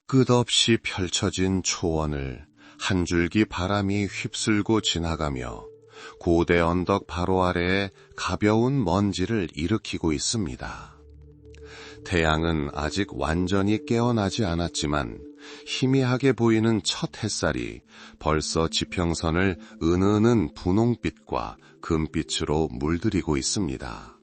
끝없이 펼쳐진 초원을 한 줄기 바람이 휩쓸고 지나가며 고대 언덕 바로 아래에 가벼운 먼지를 일으키고 있습니다. 태양은 아직 완전히 깨어나지 않았지만 희미하게 보이는 첫 햇살이 벌써 지평선을 은은한 분홍빛과 금빛으로 물들이고 있습니다.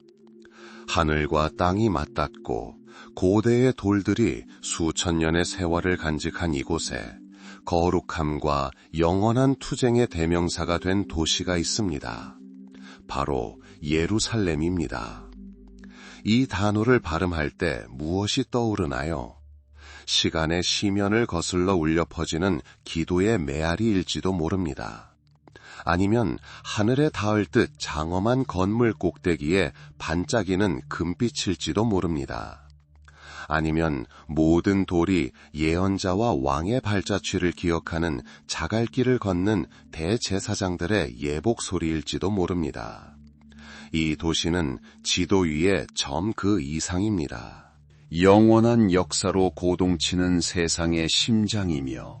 하늘과 땅이 맞닿고 고대의 돌들이 수천 년의 세월을 간직한 이곳에 거룩함과 영원한 투쟁의 대명사가 된 도시가 있습니다. 바로 예루살렘입니다. 이 단어를 발음할 때 무엇이 떠오르나요? 시간의 시면을 거슬러 울려 퍼지는 기도의 메아리일지도 모릅니다. 아니면 하늘에 닿을 듯 장엄한 건물 꼭대기에 반짝이는 금빛일지도 모릅니다. 아니면 모든 돌이 예언자와 왕의 발자취를 기억하는 자갈길을 걷는 대제사장들의 예복 소리일지도 모릅니다. 이 도시는 지도 위의 점 그 이상입니다. 영원한 역사로 고동치는 세상의 심장이며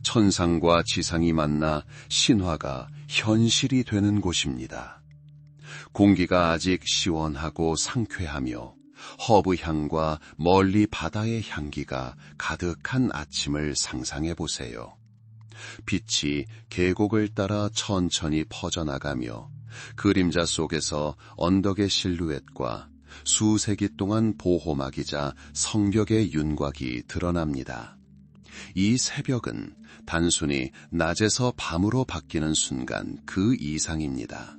천상과 지상이 만나 신화가 현실이 되는 곳입니다. 공기가 아직 시원하고 상쾌하며 허브 향과 멀리 바다의 향기가 가득한 아침을 상상해 보세요. 빛이 계곡을 따라 천천히 퍼져나가며 그림자 속에서 언덕의 실루엣과 수세기 동안 보호막이자 성벽의 윤곽이 드러납니다. 이 새벽은 단순히 낮에서 밤으로 바뀌는 순간 그 이상입니다.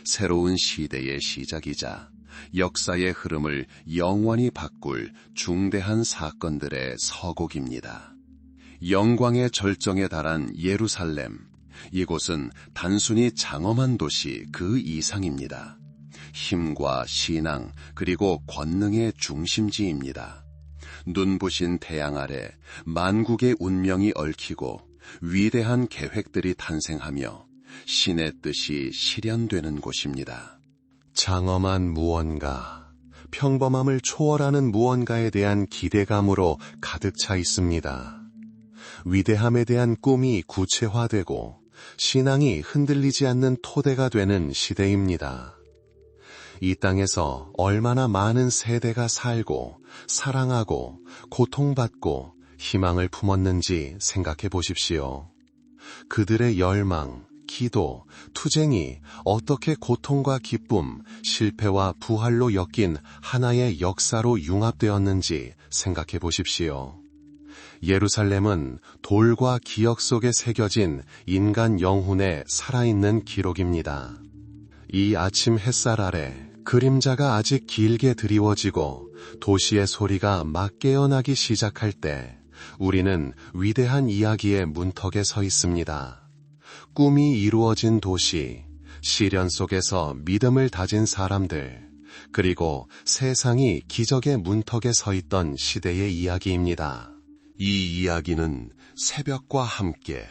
새로운 시대의 시작이자 역사의 흐름을 영원히 바꿀 중대한 사건들의 서곡입니다. 영광의 절정에 달한 예루살렘, 이곳은 단순히 장엄한 도시 그 이상입니다. 힘과 신앙 그리고 권능의 중심지입니다. 눈부신 태양 아래 만국의 운명이 얽히고 위대한 계획들이 탄생하며 신의 뜻이 실현되는 곳입니다. 장엄한 무언가, 평범함을 초월하는 무언가에 대한 기대감으로 가득 차 있습니다. 위대함에 대한 꿈이 구체화되고 신앙이 흔들리지 않는 토대가 되는 시대입니다. 이 땅에서 얼마나 많은 세대가 살고 사랑하고 고통받고 희망을 품었는지 생각해 보십시오. 그들의 열망, 기도, 투쟁이 어떻게 고통과 기쁨, 실패와 부활로 엮인 하나의 역사로 융합되었는지 생각해 보십시오. 예루살렘은 돌과 기억 속에 새겨진 인간 영혼의 살아있는 기록입니다. 이 아침 햇살 아래 그림자가 아직 길게 드리워지고 도시의 소리가 막 깨어나기 시작할 때 우리는 위대한 이야기의 문턱에 서 있습니다. 꿈이 이루어진 도시, 시련 속에서 믿음을 다진 사람들, 그리고 세상이 기적의 문턱에 서 있던 시대의 이야기입니다. 이 이야기는 새벽과 함께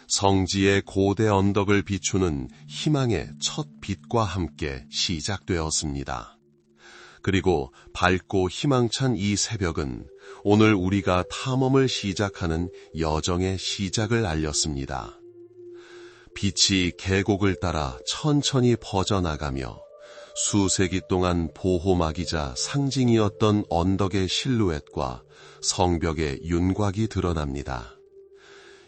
성지의 고대 언덕을 비추는 희망의 첫 빛과 함께 시작되었습니다. 그리고 밝고 희망찬 이 새벽은 오늘 우리가 탐험을 시작하는 여정의 시작을 알렸습니다. 빛이 계곡을 따라 천천히 퍼져나가며 수세기 동안 보호막이자 상징이었던 언덕의 실루엣과 성벽의 윤곽이 드러납니다.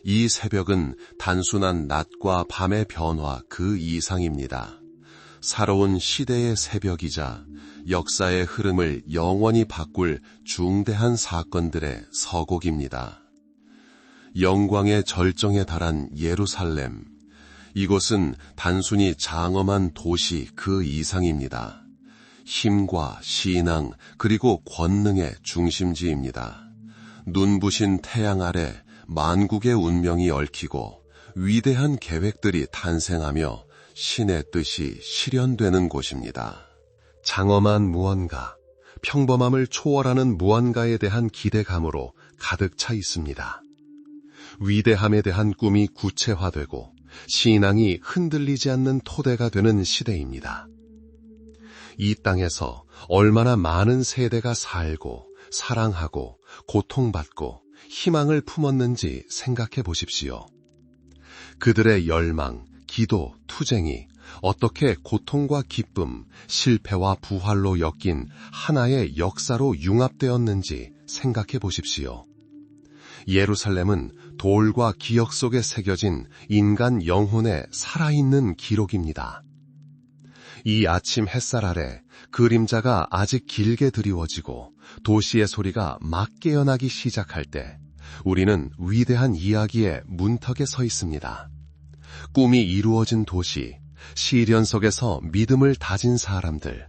이 새벽은 단순한 낮과 밤의 변화 그 이상입니다. 새로운 시대의 새벽이자 역사의 흐름을 영원히 바꿀 중대한 사건들의 서곡입니다. 영광의 절정에 달한 예루살렘, 이곳은 단순히 장엄한 도시 그 이상입니다. 힘과 신앙 그리고 권능의 중심지입니다. 눈부신 태양 아래 만국의 운명이 얽히고 위대한 계획들이 탄생하며 신의 뜻이 실현되는 곳입니다. 장엄한 무언가, 평범함을 초월하는 무언가에 대한 기대감으로 가득 차 있습니다. 위대함에 대한 꿈이 구체화되고 신앙이 흔들리지 않는 토대가 되는 시대입니다. 이 땅에서 얼마나 많은 세대가 살고 사랑하고 고통받고 희망을 품었는지 생각해 보십시오. 그들의 열망, 기도, 투쟁이 어떻게 고통과 기쁨, 실패와 부활로 엮인 하나의 역사로 융합되었는지 생각해 보십시오. 예루살렘은 돌과 기억 속에 새겨진 인간 영혼의 살아있는 기록입니다. 이 아침 햇살 아래 그림자가 아직 길게 드리워지고 도시의 소리가 막 깨어나기 시작할 때 우리는 위대한 이야기의 문턱에 서 있습니다. 꿈이 이루어진 도시, 시련 속에서 믿음을 다진 사람들,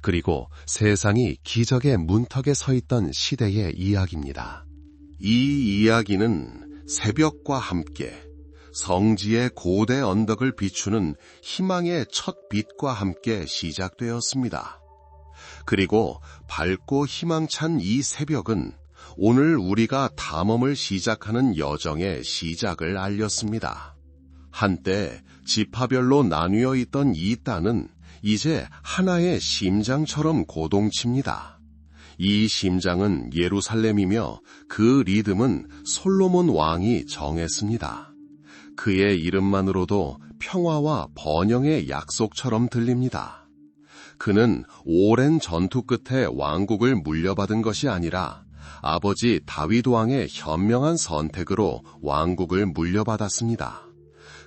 그리고 세상이 기적의 문턱에 서 있던 시대의 이야기입니다. 이 이야기는 새벽과 함께 성지의 고대 언덕을 비추는 희망의 첫 빛과 함께 시작되었습니다. 그리고 밝고 희망찬 이 새벽은 오늘 우리가 탐험을 시작하는 여정의 시작을 알렸습니다. 한때 지파별로 나뉘어 있던 이 땅은 이제 하나의 심장처럼 고동칩니다. 이 심장은 예루살렘이며 그 리듬은 솔로몬 왕이 정했습니다. 그의 이름만으로도 평화와 번영의 약속처럼 들립니다. 그는 오랜 전투 끝에 왕국을 물려받은 것이 아니라 아버지 다윗 왕의 현명한 선택으로 왕국을 물려받았습니다.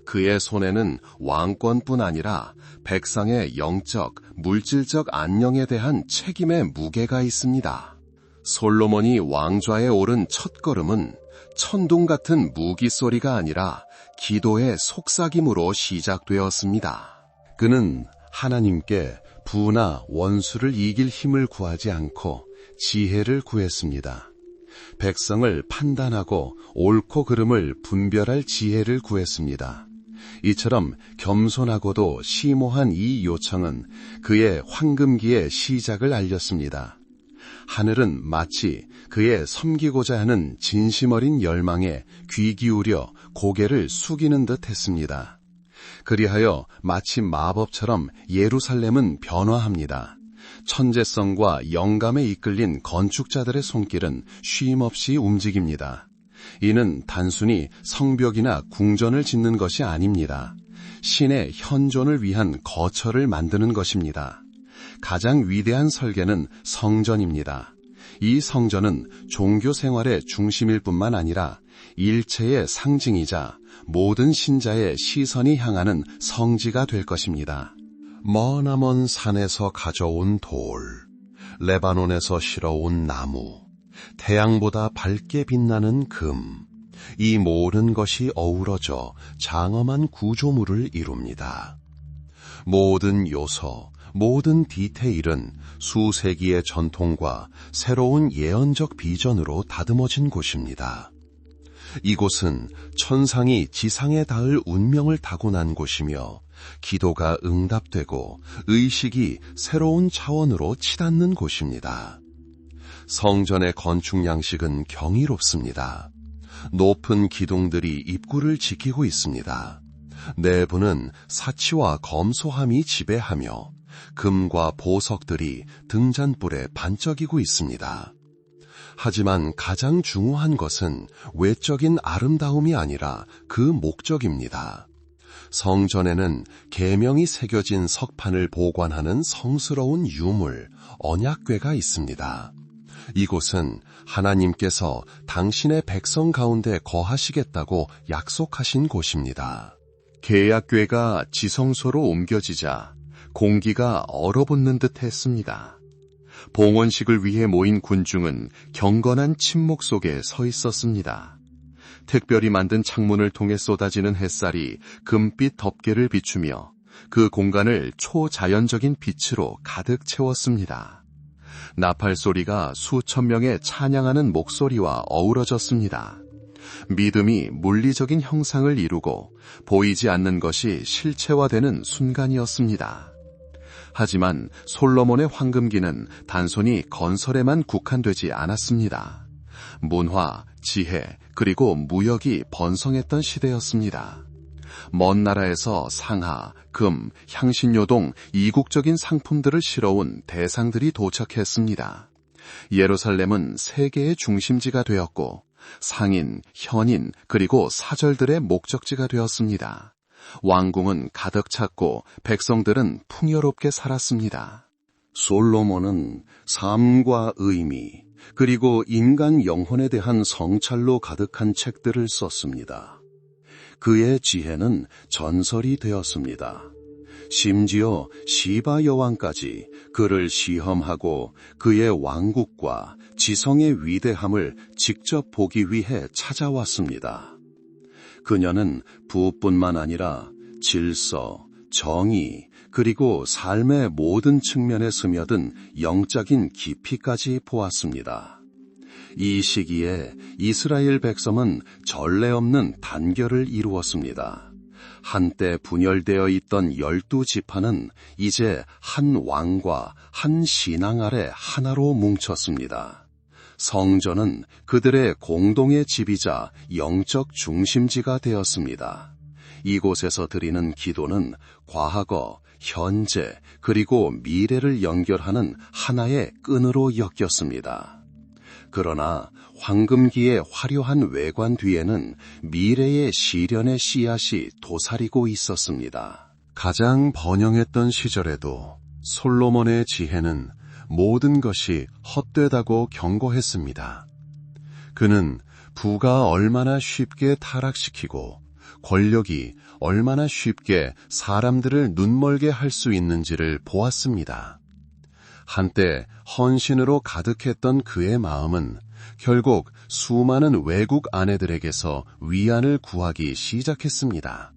그의 손에는 왕권뿐 아니라 백성의 영적, 물질적 안녕에 대한 책임의 무게가 있습니다. 솔로몬이 왕좌에 오른 첫걸음은 천둥 같은 무기 소리가 아니라 기도의 속삭임으로 시작되었습니다. 그는 하나님께 부나 원수를 이길 힘을 구하지 않고 지혜를 구했습니다. 백성을 판단하고 옳고 그름을 분별할 지혜를 구했습니다. 이처럼 겸손하고도 심오한 이 요청은 그의 황금기의 시작을 알렸습니다. 하늘은 마치 그의 섬기고자 하는 진심 어린 열망에 귀 기울여 고개를 숙이는 듯 했습니다. 그리하여 마치 마법처럼 예루살렘은 변화합니다. 천재성과 영감에 이끌린 건축자들의 손길은 쉼없이 움직입니다. 이는 단순히 성벽이나 궁전을 짓는 것이 아닙니다. 신의 현존을 위한 거처를 만드는 것입니다. 가장 위대한 설계는 성전입니다. 이 성전은 종교 생활의 중심일 뿐만 아니라 일체의 상징이자 모든 신자의 시선이 향하는 성지가 될 것입니다. 머나먼 산에서 가져온 돌, 레바논에서 실어온 나무, 태양보다 밝게 빛나는 금, 이 모든 것이 어우러져 장엄한 구조물을 이룹니다. 모든 요소, 모든 디테일은 수세기의 전통과 새로운 예언적 비전으로 다듬어진 곳입니다. 이곳은 천상이 지상에 닿을 운명을 타고난 곳이며 기도가 응답되고 의식이 새로운 차원으로 치닫는 곳입니다. 성전의 건축 양식은 경이롭습니다. 높은 기둥들이 입구를 지키고 있습니다. 내부는 사치와 검소함이 지배하며 금과 보석들이 등잔불에 반짝이고 있습니다. 하지만 가장 중요한 것은 외적인 아름다움이 아니라 그 목적입니다. 성전에는 계명이 새겨진 석판을 보관하는 성스러운 유물, 언약궤가 있습니다. 이곳은 하나님께서 당신의 백성 가운데 거하시겠다고 약속하신 곳입니다. 계약궤가 지성소로 옮겨지자 공기가 얼어붙는 듯 했습니다. 봉헌식을 위해 모인 군중은 경건한 침묵 속에 서 있었습니다. 특별히 만든 창문을 통해 쏟아지는 햇살이 금빛 덮개를 비추며 그 공간을 초자연적인 빛으로 가득 채웠습니다. 나팔 소리가 수천 명의 찬양하는 목소리와 어우러졌습니다. 믿음이 물리적인 형상을 이루고 보이지 않는 것이 실체화되는 순간이었습니다. 하지만 솔로몬의 황금기는 단순히 건설에만 국한되지 않았습니다. 문화, 지혜, 그리고 무역이 번성했던 시대였습니다. 먼 나라에서 상하, 금, 향신료 등 이국적인 상품들을 실어온 대상들이 도착했습니다. 예루살렘은 세계의 중심지가 되었고 상인, 현인, 그리고 사절들의 목적지가 되었습니다. 왕궁은 가득 찼고 백성들은 풍요롭게 살았습니다. 솔로몬은 삶과 의미, 그리고 인간 영혼에 대한 성찰로 가득한 책들을 썼습니다. 그의 지혜는 전설이 되었습니다. 심지어 시바 여왕까지 그를 시험하고 그의 왕국과 지성의 위대함을 직접 보기 위해 찾아왔습니다. 그녀는 부뿐만 아니라 질서, 정의, 그리고 삶의 모든 측면에 스며든 영적인 깊이까지 보았습니다. 이 시기에 이스라엘 백성은 전례 없는 단결을 이루었습니다. 한때 분열되어 있던 12지파는 이제 한 왕과 한 신앙 아래 하나로 뭉쳤습니다. 성전은 그들의 공동의 집이자 영적 중심지가 되었습니다. 이곳에서 드리는 기도는 과거, 현재, 그리고 미래를 연결하는 하나의 끈으로 엮였습니다. 그러나 황금기의 화려한 외관 뒤에는 미래의 시련의 씨앗이 도사리고 있었습니다. 가장 번영했던 시절에도 솔로몬의 지혜는 모든 것이 헛되다고 경고했습니다. 그는 부가 얼마나 쉽게 타락시키고 권력이 얼마나 쉽게 사람들을 눈멀게 할 수 있는지를 보았습니다. 한때 헌신으로 가득했던 그의 마음은 결국 수많은 외국 아내들에게서 위안을 구하기 시작했습니다.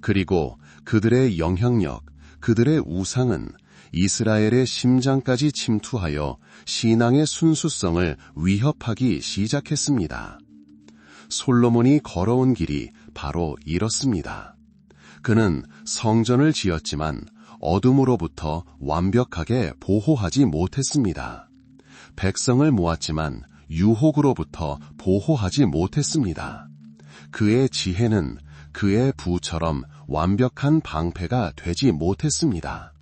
그리고 그들의 영향력, 그들의 우상은 이스라엘의 심장까지 침투하여 신앙의 순수성을 위협하기 시작했습니다. 솔로몬이 걸어온 길이 바로 이렇습니다. 그는 성전을 지었지만 어둠으로부터 완벽하게 보호하지 못했습니다. 백성을 모았지만 유혹으로부터 보호하지 못했습니다. 그의 지혜는 그의 부처럼 완벽한 방패가 되지 못했습니다.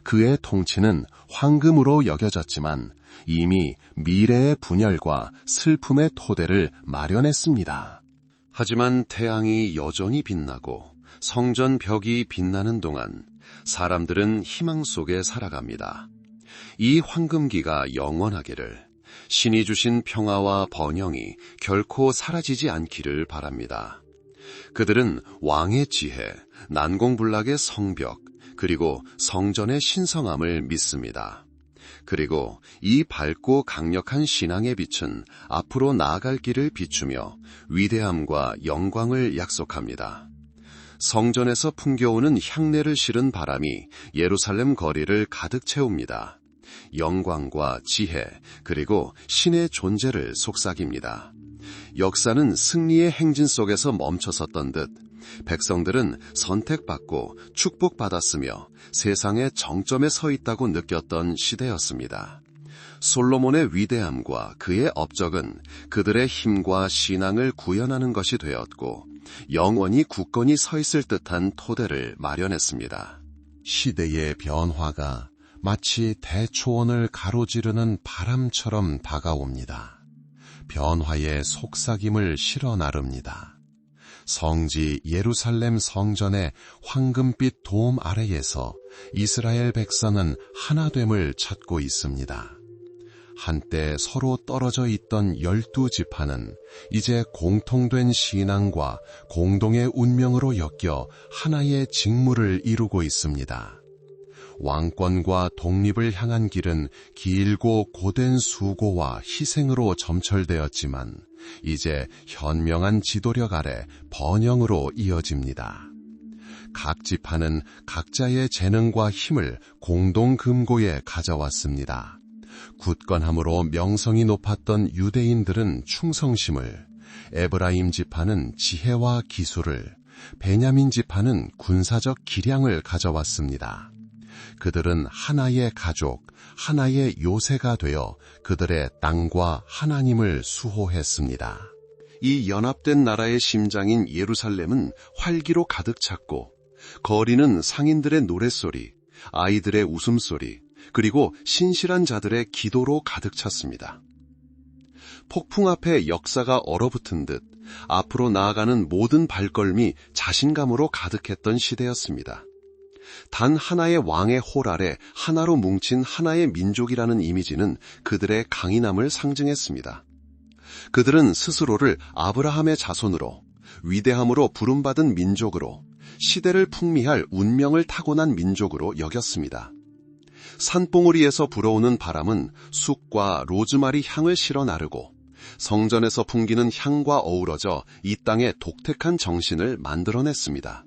그의 통치는 황금으로 여겨졌지만 이미 미래의 분열과 슬픔의 토대를 마련했습니다. 하지만 태양이 여전히 빛나고 성전 벽이 빛나는 동안 사람들은 희망 속에 살아갑니다. 이 황금기가 영원하기를, 신이 주신 평화와 번영이 결코 사라지지 않기를 바랍니다. 그들은 왕의 지혜, 난공불락의 성벽, 그리고 성전의 신성함을 믿습니다. 그리고 이 밝고 강력한 신앙의 빛은 앞으로 나아갈 길을 비추며 위대함과 영광을 약속합니다. 성전에서 풍겨오는 향내를 실은 바람이 예루살렘 거리를 가득 채웁니다. 영광과 지혜, 그리고 신의 존재를 속삭입니다. 역사는 승리의 행진 속에서 멈춰섰던 듯 백성들은 선택받고 축복받았으며 세상의 정점에 서 있다고 느꼈던 시대였습니다. 솔로몬의 위대함과 그의 업적은 그들의 힘과 신앙을 구현하는 것이 되었고 영원히 굳건히 서 있을 듯한 토대를 마련했습니다. 시대의 변화가 마치 대초원을 가로지르는 바람처럼 다가옵니다. 변화의 속삭임을 실어 나릅니다. 성지 예루살렘 성전의 황금빛 도움 아래에서 이스라엘 백성은 하나됨을 찾고 있습니다. 한때 서로 떨어져 있던 12지파는 이제 공통된 신앙과 공동의 운명으로 엮여 하나의 직무를 이루고 있습니다. 왕권과 독립을 향한 길은 길고 고된 수고와 희생으로 점철되었지만 이제 현명한 지도력 아래 번영으로 이어집니다. 각 지파는 각자의 재능과 힘을 공동 금고에 가져왔습니다. 굳건함으로 명성이 높았던 유대인들은 충성심을, 에브라임 지파는 지혜와 기술을, 베냐민 지파는 군사적 기량을 가져왔습니다. 그들은 하나의 가족, 하나의 요새가 되어 그들의 땅과 하나님을 수호했습니다. 이 연합된 나라의 심장인 예루살렘은 활기로 가득 찼고 거리는 상인들의 노랫소리, 아이들의 웃음소리, 그리고 신실한 자들의 기도로 가득 찼습니다. 폭풍 앞에 역사가 얼어붙은 듯 앞으로 나아가는 모든 발걸음이 자신감으로 가득했던 시대였습니다. 단 하나의 왕의 홀 아래 하나로 뭉친 하나의 민족이라는 이미지는 그들의 강인함을 상징했습니다. 그들은 스스로를 아브라함의 자손으로, 위대함으로 부름받은 민족으로, 시대를 풍미할 운명을 타고난 민족으로 여겼습니다. 산봉우리에서 불어오는 바람은 쑥과 로즈마리 향을 실어 나르고 성전에서 풍기는 향과 어우러져 이 땅에 독특한 정신을 만들어냈습니다.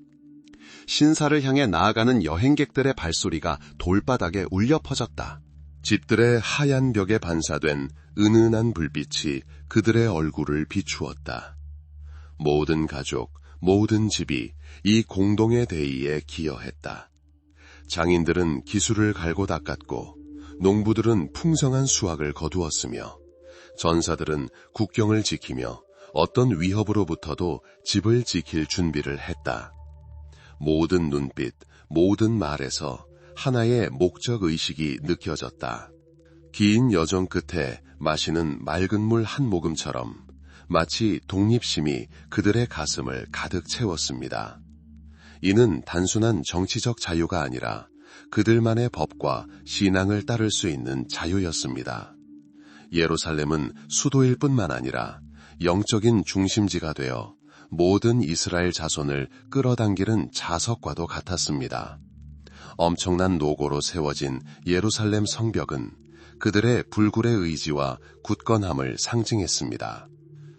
신사를 향해 나아가는 여행객들의 발소리가 돌바닥에 울려 퍼졌다. 집들의 하얀 벽에 반사된 은은한 불빛이 그들의 얼굴을 비추었다. 모든 가족, 모든 집이 이 공동의 대의에 기여했다. 장인들은 기술을 갈고 닦았고 농부들은 풍성한 수확을 거두었으며 전사들은 국경을 지키며 어떤 위협으로부터도 집을 지킬 준비를 했다. 모든 눈빛, 모든 말에서 하나의 목적의식이 느껴졌다. 긴 여정 끝에 마시는 맑은 물 한 모금처럼 마치 독립심이 그들의 가슴을 가득 채웠습니다. 이는 단순한 정치적 자유가 아니라 그들만의 법과 신앙을 따를 수 있는 자유였습니다. 예루살렘은 수도일 뿐만 아니라 영적인 중심지가 되어 모든 이스라엘 자손을 끌어당기는 자석과도 같았습니다. 엄청난 노고로 세워진 예루살렘 성벽은 그들의 불굴의 의지와 굳건함을 상징했습니다.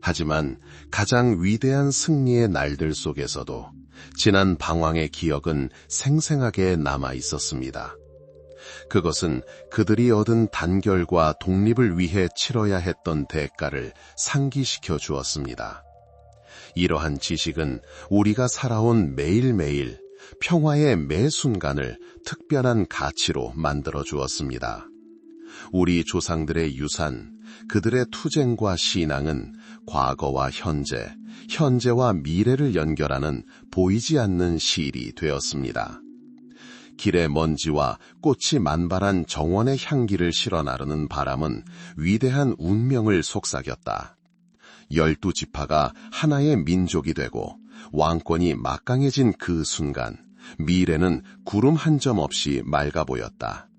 하지만 가장 위대한 승리의 날들 속에서도 지난 방황의 기억은 생생하게 남아 있었습니다. 그것은 그들이 얻은 단결과 독립을 위해 치러야 했던 대가를 상기시켜 주었습니다. 이러한 지식은 우리가 살아온 매일매일 평화의 매 순간을 특별한 가치로 만들어 주었습니다. 우리 조상들의 유산, 그들의 투쟁과 신앙은 과거와 현재, 현재와 미래를 연결하는 보이지 않는 실이 되었습니다. 길의 먼지와 꽃이 만발한 정원의 향기를 실어 나르는 바람은 위대한 운명을 속삭였다. 12지파가 하나의 민족이 되고 왕권이 막강해진 그 순간 미래는 구름 한 점 없이 맑아 보였다.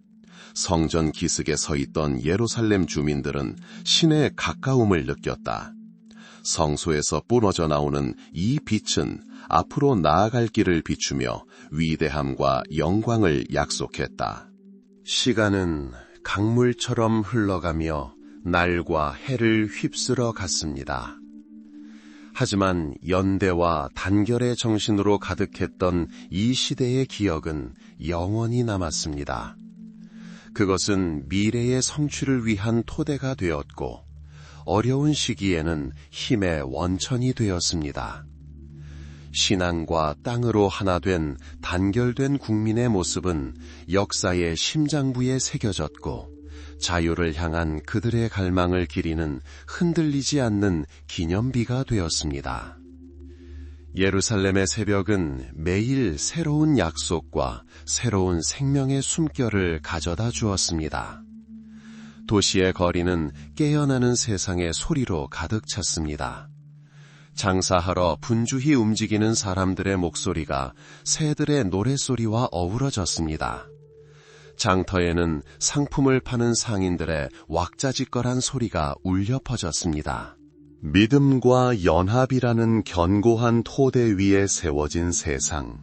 성전 기슭에 서 있던 예루살렘 주민들은 신의 가까움을 느꼈다. 성소에서 뿜어져 나오는 이 빛은 앞으로 나아갈 길을 비추며 위대함과 영광을 약속했다. 시간은 강물처럼 흘러가며 날과 해를 휩쓸어 갔습니다. 하지만 연대와 단결의 정신으로 가득했던 이 시대의 기억은 영원히 남았습니다. 그것은 미래의 성취를 위한 토대가 되었고 어려운 시기에는 힘의 원천이 되었습니다. 신앙과 땅으로 하나 된 단결된 국민의 모습은 역사의 심장부에 새겨졌고 자유를 향한 그들의 갈망을 기리는 흔들리지 않는 기념비가 되었습니다. 예루살렘의 새벽은 매일 새로운 약속과 새로운 생명의 숨결을 가져다 주었습니다. 도시의 거리는 깨어나는 세상의 소리로 가득 찼습니다. 장사하러 분주히 움직이는 사람들의 목소리가 새들의 노랫소리와 어우러졌습니다. 장터에는 상품을 파는 상인들의 왁자지껄한 소리가 울려 퍼졌습니다. 믿음과 연합이라는 견고한 토대 위에 세워진 세상,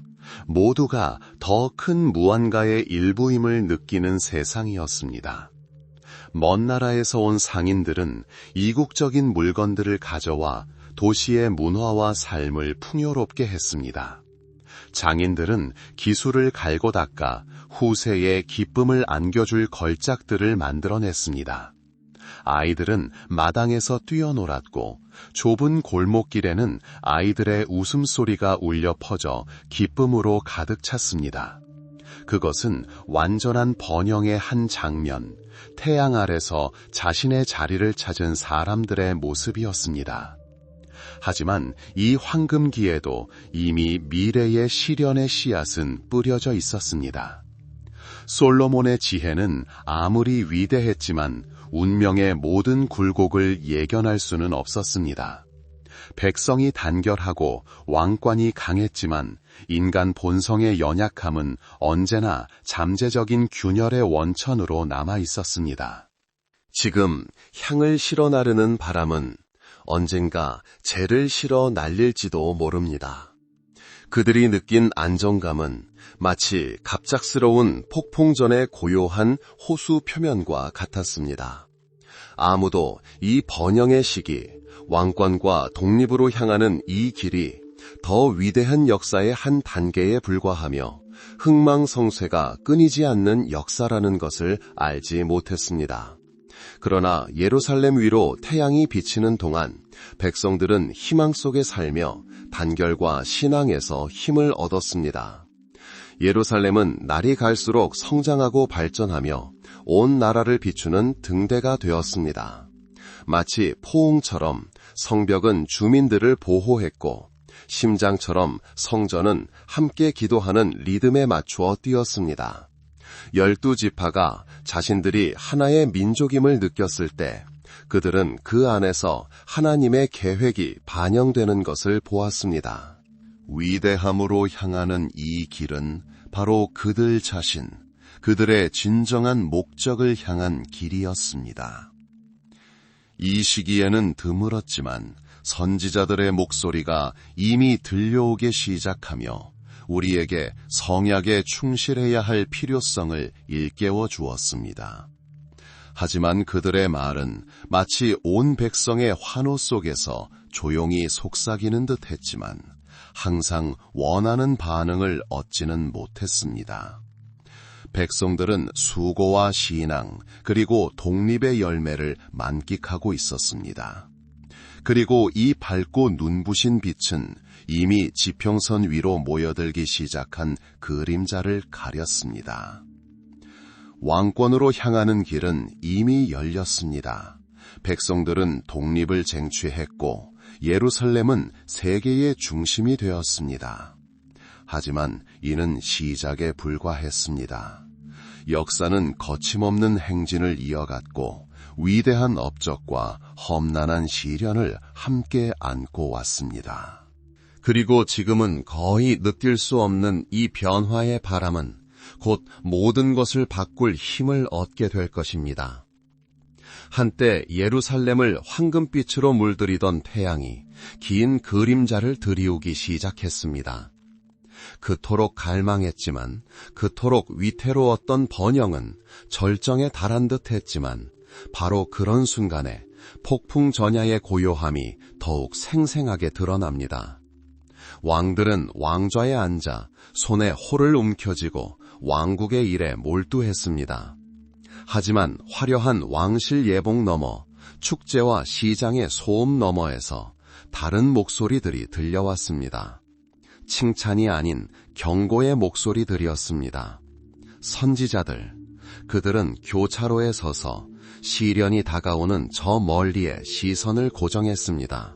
모두가 더 큰 무언가의 일부임을 느끼는 세상이었습니다. 먼 나라에서 온 상인들은 이국적인 물건들을 가져와 도시의 문화와 삶을 풍요롭게 했습니다. 장인들은 기술을 갈고 닦아 후세에 기쁨을 안겨줄 걸작들을 만들어냈습니다. 아이들은 마당에서 뛰어놀았고 좁은 골목길에는 아이들의 웃음소리가 울려 퍼져 기쁨으로 가득 찼습니다. 그것은 완전한 번영의 한 장면, 태양 아래서 자신의 자리를 찾은 사람들의 모습이었습니다. 하지만 이 황금기에도 이미 미래의 시련의 씨앗은 뿌려져 있었습니다. 솔로몬의 지혜는 아무리 위대했지만 운명의 모든 굴곡을 예견할 수는 없었습니다. 백성이 단결하고 왕권이 강했지만 인간 본성의 연약함은 언제나 잠재적인 균열의 원천으로 남아 있었습니다. 지금 향을 실어 나르는 바람은 언젠가 재를 실어 날릴지도 모릅니다. 그들이 느낀 안정감은 마치 갑작스러운 폭풍전의 고요한 호수 표면과 같았습니다. 아무도 이 번영의 시기, 왕권과 독립으로 향하는 이 길이 더 위대한 역사의 한 단계에 불과하며 흥망성쇠가 끊이지 않는 역사라는 것을 알지 못했습니다. 그러나 예루살렘 위로 태양이 비치는 동안 백성들은 희망 속에 살며 단결과 신앙에서 힘을 얻었습니다. 예루살렘은 날이 갈수록 성장하고 발전하며 온 나라를 비추는 등대가 되었습니다. 마치 포옹처럼 성벽은 주민들을 보호했고 심장처럼 성전은 함께 기도하는 리듬에 맞추어 뛰었습니다. 12지파가 자신들이 하나의 민족임을 느꼈을 때 그들은 그 안에서 하나님의 계획이 반영되는 것을 보았습니다. 위대함으로 향하는 이 길은 바로 그들 자신, 그들의 진정한 목적을 향한 길이었습니다. 이 시기에는 드물었지만 선지자들의 목소리가 이미 들려오기 시작하며 우리에게 성약에 충실해야 할 필요성을 일깨워 주었습니다. 하지만 그들의 말은 마치 온 백성의 환호 속에서 조용히 속삭이는 듯 했지만 항상 원하는 반응을 얻지는 못했습니다. 백성들은 수고와 신앙 그리고 독립의 열매를 만끽하고 있었습니다. 그리고 이 밝고 눈부신 빛은 이미 지평선 위로 모여들기 시작한 그림자를 가렸습니다. 왕권으로 향하는 길은 이미 열렸습니다. 백성들은 독립을 쟁취했고 예루살렘은 세계의 중심이 되었습니다. 하지만 이는 시작에 불과했습니다. 역사는 거침없는 행진을 이어갔고 위대한 업적과 험난한 시련을 함께 안고 왔습니다. 그리고 지금은 거의 느낄 수 없는 이 변화의 바람은 곧 모든 것을 바꿀 힘을 얻게 될 것입니다. 한때 예루살렘을 황금빛으로 물들이던 태양이 긴 그림자를 들이우기 시작했습니다. 그토록 갈망했지만 그토록 위태로웠던 번영은 절정에 달한 듯 했지만 바로 그런 순간에 폭풍 전야의 고요함이 더욱 생생하게 드러납니다. 왕들은 왕좌에 앉아 손에 호를 움켜쥐고 왕국의 일에 몰두했습니다. 하지만 화려한 왕실 예복 너머, 축제와 시장의 소음 너머에서 다른 목소리들이 들려왔습니다. 칭찬이 아닌 경고의 목소리들이었습니다. 선지자들, 그들은 교차로에 서서 시련이 다가오는 저 멀리에 시선을 고정했습니다.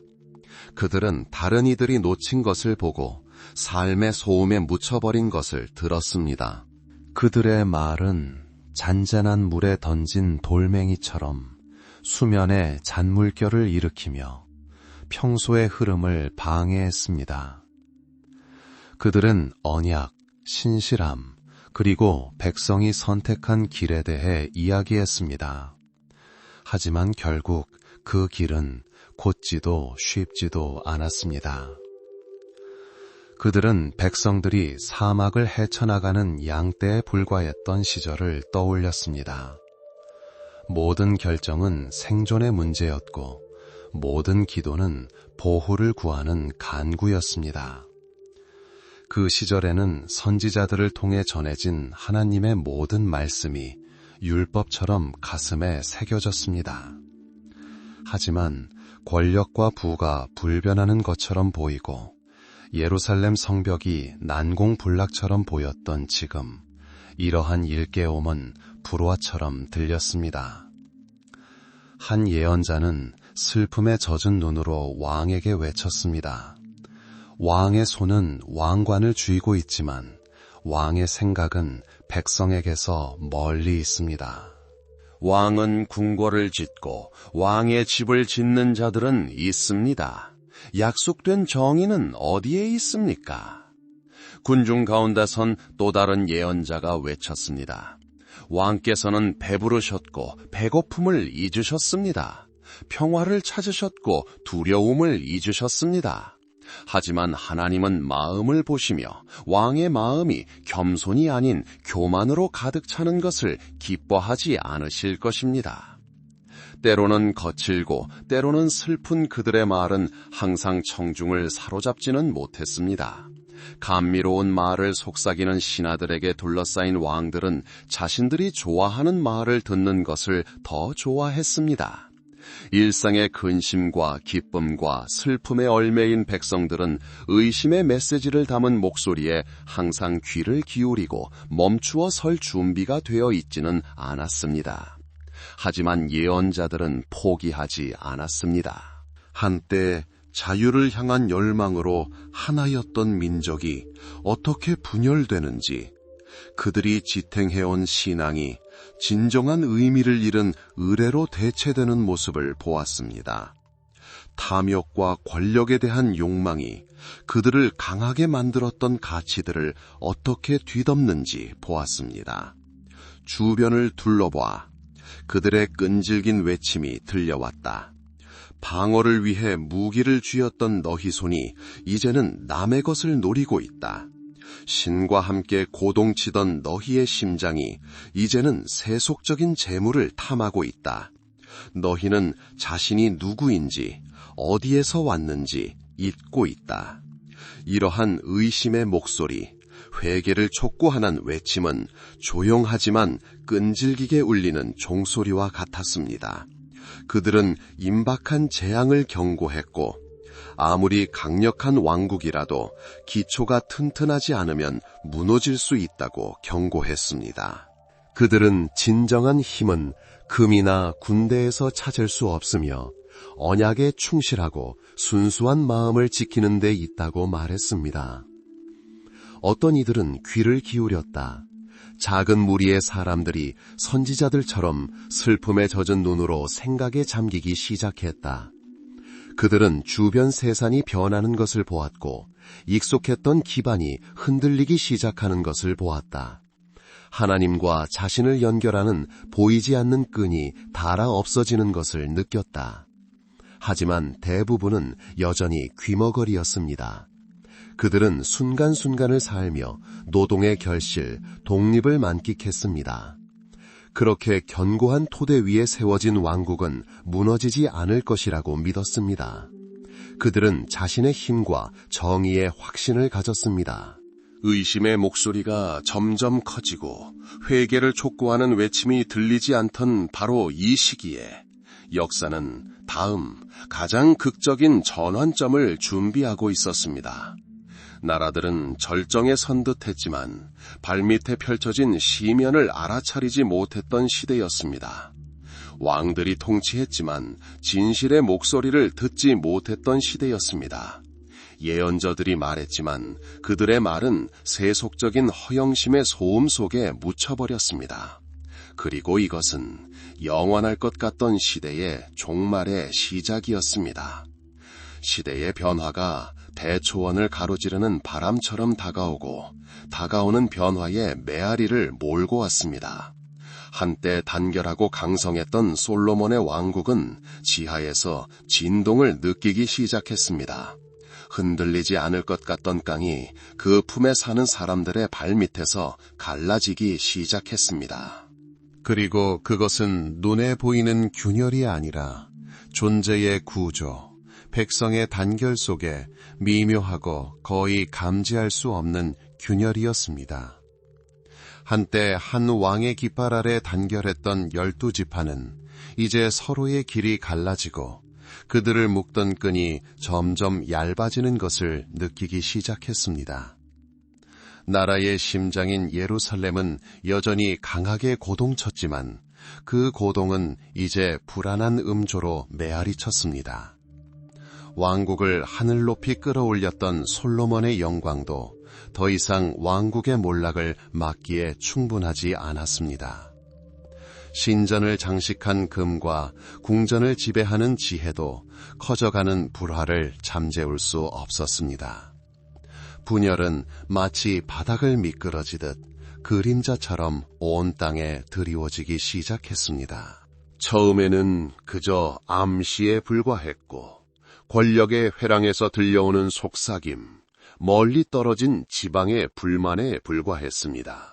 그들은 다른 이들이 놓친 것을 보고 삶의 소음에 묻혀버린 것을 들었습니다. 그들의 말은 잔잔한 물에 던진 돌멩이처럼 수면에 잔물결을 일으키며 평소의 흐름을 방해했습니다. 그들은 언약, 신실함, 그리고 백성이 선택한 길에 대해 이야기했습니다. 하지만 결국 그 길은 곧지도 쉽지도 않았습니다. 그들은 백성들이 사막을 헤쳐나가는 양떼에 불과했던 시절을 떠올렸습니다. 모든 결정은 생존의 문제였고 모든 기도는 보호를 구하는 간구였습니다. 그 시절에는 선지자들을 통해 전해진 하나님의 모든 말씀이 율법처럼 가슴에 새겨졌습니다. 하지만 권력과 부가 불변하는 것처럼 보이고 예루살렘 성벽이 난공불락처럼 보였던 지금 이러한 일깨움은 불화처럼 들렸습니다. 한 예언자는 슬픔에 젖은 눈으로 왕에게 외쳤습니다. 왕의 손은 왕관을 쥐고 있지만 왕의 생각은 백성에게서 멀리 있습니다. 왕은 궁궐을 짓고 왕의 집을 짓는 자들은 있습니다. 약속된 정의는 어디에 있습니까? 군중 가운데 선 또 다른 예언자가 외쳤습니다. 왕께서는 배부르셨고 배고픔을 잊으셨습니다. 평화를 찾으셨고 두려움을 잊으셨습니다. 하지만 하나님은 마음을 보시며 왕의 마음이 겸손이 아닌 교만으로 가득 차는 것을 기뻐하지 않으실 것입니다. 때로는 거칠고 때로는 슬픈 그들의 말은 항상 청중을 사로잡지는 못했습니다. 감미로운 말을 속삭이는 신하들에게 둘러싸인 왕들은 자신들이 좋아하는 말을 듣는 것을 더 좋아했습니다. 일상의 근심과 기쁨과 슬픔에 얽매인 백성들은 의심의 메시지를 담은 목소리에 항상 귀를 기울이고 멈추어 설 준비가 되어 있지는 않았습니다. 하지만 예언자들은 포기하지 않았습니다. 한때 자유를 향한 열망으로 하나였던 민족이 어떻게 분열되는지, 그들이 지탱해온 신앙이 진정한 의미를 잃은 의례로 대체되는 모습을 보았습니다. 탐욕과 권력에 대한 욕망이 그들을 강하게 만들었던 가치들을 어떻게 뒤덮는지 보았습니다. 주변을 둘러봐 그들의 끈질긴 외침이 들려왔다. 방어를 위해 무기를 쥐었던 너희 손이 이제는 남의 것을 노리고 있다. 신과 함께 고동치던 너희의 심장이 이제는 세속적인 재물을 탐하고 있다. 너희는 자신이 누구인지, 어디에서 왔는지 잊고 있다. 이러한 의심의 목소리, 회개를 촉구하는 외침은 조용하지만 끈질기게 울리는 종소리와 같았습니다. 그들은 임박한 재앙을 경고했고, 아무리 강력한 왕국이라도 기초가 튼튼하지 않으면 무너질 수 있다고 경고했습니다. 그들은 진정한 힘은 금이나 군대에서 찾을 수 없으며 언약에 충실하고 순수한 마음을 지키는 데 있다고 말했습니다. 어떤 이들은 귀를 기울였다. 작은 무리의 사람들이 선지자들처럼 슬픔에 젖은 눈으로 생각에 잠기기 시작했다. 그들은 주변 세상이 변하는 것을 보았고 익숙했던 기반이 흔들리기 시작하는 것을 보았다. 하나님과 자신을 연결하는 보이지 않는 끈이 닳아 없어지는 것을 느꼈다. 하지만 대부분은 여전히 귀머거리였습니다. 그들은 순간순간을 살며 노동의 결실, 독립을 만끽했습니다. 그렇게 견고한 토대 위에 세워진 왕국은 무너지지 않을 것이라고 믿었습니다. 그들은 자신의 힘과 정의의 확신을 가졌습니다. 의심의 목소리가 점점 커지고 회개를 촉구하는 외침이 들리지 않던 바로 이 시기에 역사는 다음 가장 극적인 전환점을 준비하고 있었습니다. 나라들은 절정에 선 듯했지만 발밑에 펼쳐진 시면을 알아차리지 못했던 시대였습니다. 왕들이 통치했지만 진실의 목소리를 듣지 못했던 시대였습니다. 예언자들이 말했지만 그들의 말은 세속적인 허영심의 소음 속에 묻혀버렸습니다. 그리고 이것은 영원할 것 같던 시대의 종말의 시작이었습니다. 시대의 변화가 대초원을 가로지르는 바람처럼 다가오고 다가오는 변화의 메아리를 몰고 왔습니다. 한때 단결하고 강성했던 솔로몬의 왕국은 지하에서 진동을 느끼기 시작했습니다. 흔들리지 않을 것 같던 땅이 그 품에 사는 사람들의 발밑에서 갈라지기 시작했습니다. 그리고 그것은 눈에 보이는 균열이 아니라 존재의 구조, 백성의 단결 속에 미묘하고 거의 감지할 수 없는 균열이었습니다. 한때 한 왕의 깃발 아래 단결했던 12지파는 이제 서로의 길이 갈라지고 그들을 묶던 끈이 점점 얇아지는 것을 느끼기 시작했습니다. 나라의 심장인 예루살렘은 여전히 강하게 고동쳤지만 그 고동은 이제 불안한 음조로 메아리 쳤습니다. 왕국을 하늘 높이 끌어올렸던 솔로몬의 영광도 더 이상 왕국의 몰락을 막기에 충분하지 않았습니다. 신전을 장식한 금과 궁전을 지배하는 지혜도 커져가는 불화를 잠재울 수 없었습니다. 분열은 마치 바닥을 미끄러지듯 그림자처럼 온 땅에 드리워지기 시작했습니다. 처음에는 그저 암시에 불과했고 권력의 회랑에서 들려오는 속삭임, 멀리 떨어진 지방의 불만에 불과했습니다.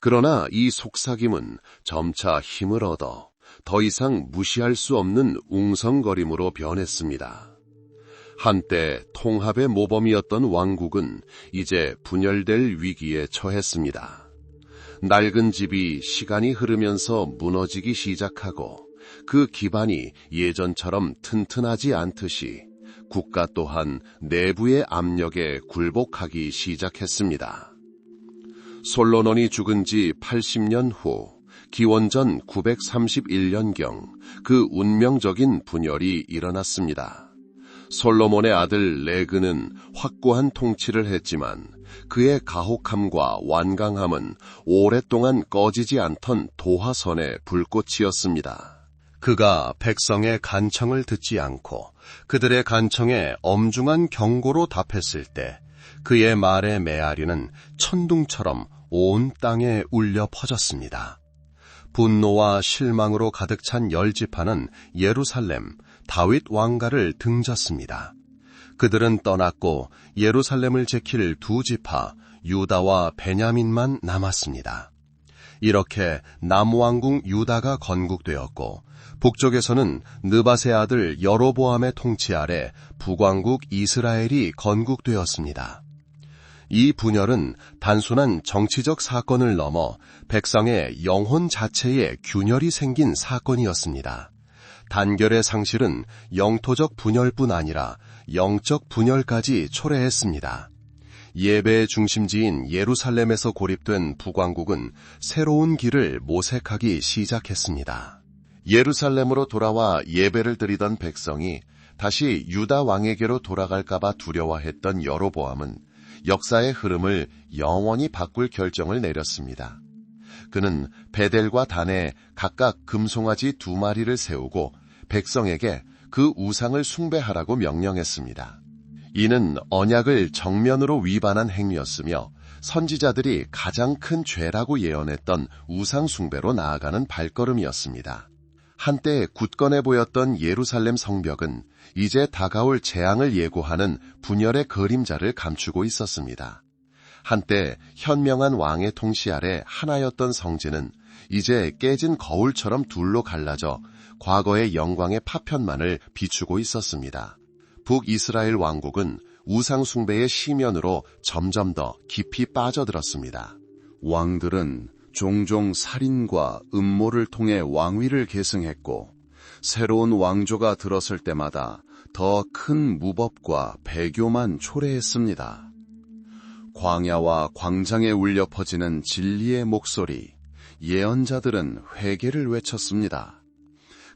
그러나 이 속삭임은 점차 힘을 얻어 더 이상 무시할 수 없는 웅성거림으로 변했습니다. 한때 통합의 모범이었던 왕국은 이제 분열될 위기에 처했습니다. 낡은 집이 시간이 흐르면서 무너지기 시작하고 그 기반이 예전처럼 튼튼하지 않듯이 국가 또한 내부의 압력에 굴복하기 시작했습니다. 솔로몬이 죽은 지 80년 후 기원전 931년경 그 운명적인 분열이 일어났습니다. 솔로몬의 아들 레그는 확고한 통치를 했지만 그의 가혹함과 완강함은 오랫동안 꺼지지 않던 도화선의 불꽃이었습니다. 그가 백성의 간청을 듣지 않고 그들의 간청에 엄중한 경고로 답했을 때 그의 말의 메아리는 천둥처럼 온 땅에 울려 퍼졌습니다. 분노와 실망으로 가득 찬 열지파는 예루살렘, 다윗 왕가를 등졌습니다. 그들은 떠났고 예루살렘을 지킬 두 지파, 유다와 베냐민만 남았습니다. 이렇게 남왕국 유다가 건국되었고 북쪽에서는 느밧의 아들 여로보암의 통치 아래 북왕국 이스라엘이 건국되었습니다. 이 분열은 단순한 정치적 사건을 넘어 백성의 영혼 자체에 균열이 생긴 사건이었습니다. 단결의 상실은 영토적 분열뿐 아니라 영적 분열까지 초래했습니다. 예배의 중심지인 예루살렘에서 고립된 북왕국은 새로운 길을 모색하기 시작했습니다. 예루살렘으로 돌아와 예배를 드리던 백성이 다시 유다 왕에게로 돌아갈까봐 두려워했던 여로보암은 역사의 흐름을 영원히 바꿀 결정을 내렸습니다. 그는 베델과 단에 각각 금송아지 2마리를 세우고 백성에게 그 우상을 숭배하라고 명령했습니다. 이는 언약을 정면으로 위반한 행위였으며 선지자들이 가장 큰 죄라고 예언했던 우상 숭배로 나아가는 발걸음이었습니다. 한때 굳건해 보였던 예루살렘 성벽은 이제 다가올 재앙을 예고하는 분열의 그림자를 감추고 있었습니다. 한때 현명한 왕의 통치 아래 하나였던 성지는 이제 깨진 거울처럼 둘로 갈라져 과거의 영광의 파편만을 비추고 있었습니다. 북이스라엘 왕국은 우상 숭배의 시면으로 점점 더 깊이 빠져들었습니다. 왕들은 종종 살인과 음모를 통해 왕위를 계승했고 새로운 왕조가 들었을 때마다 더 큰 무법과 배교만 초래했습니다. 광야와 광장에 울려 퍼지는 진리의 목소리, 예언자들은 회개를 외쳤습니다.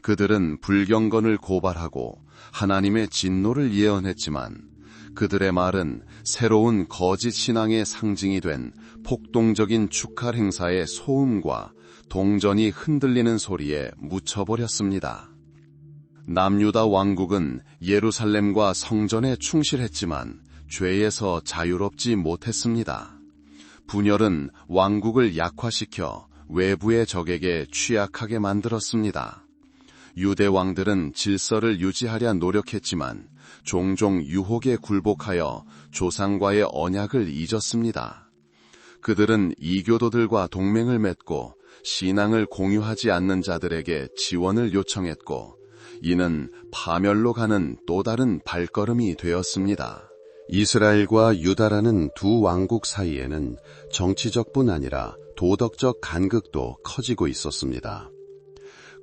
그들은 불경건을 고발하고 하나님의 진노를 예언했지만 그들의 말은 새로운 거짓 신앙의 상징이 된 폭동적인 축할 행사의 소음과 동전이 흔들리는 소리에 묻혀버렸습니다. 남유다 왕국은 예루살렘과 성전에 충실했지만 죄에서 자유롭지 못했습니다. 분열은 왕국을 약화시켜 외부의 적에게 취약하게 만들었습니다. 유대 왕들은 질서를 유지하려 노력했지만 종종 유혹에 굴복하여 조상과의 언약을 잊었습니다. 그들은 이교도들과 동맹을 맺고 신앙을 공유하지 않는 자들에게 지원을 요청했고 이는 파멸로 가는 또 다른 발걸음이 되었습니다. 이스라엘과 유다라는 두 왕국 사이에는 정치적뿐 아니라 도덕적 간극도 커지고 있었습니다.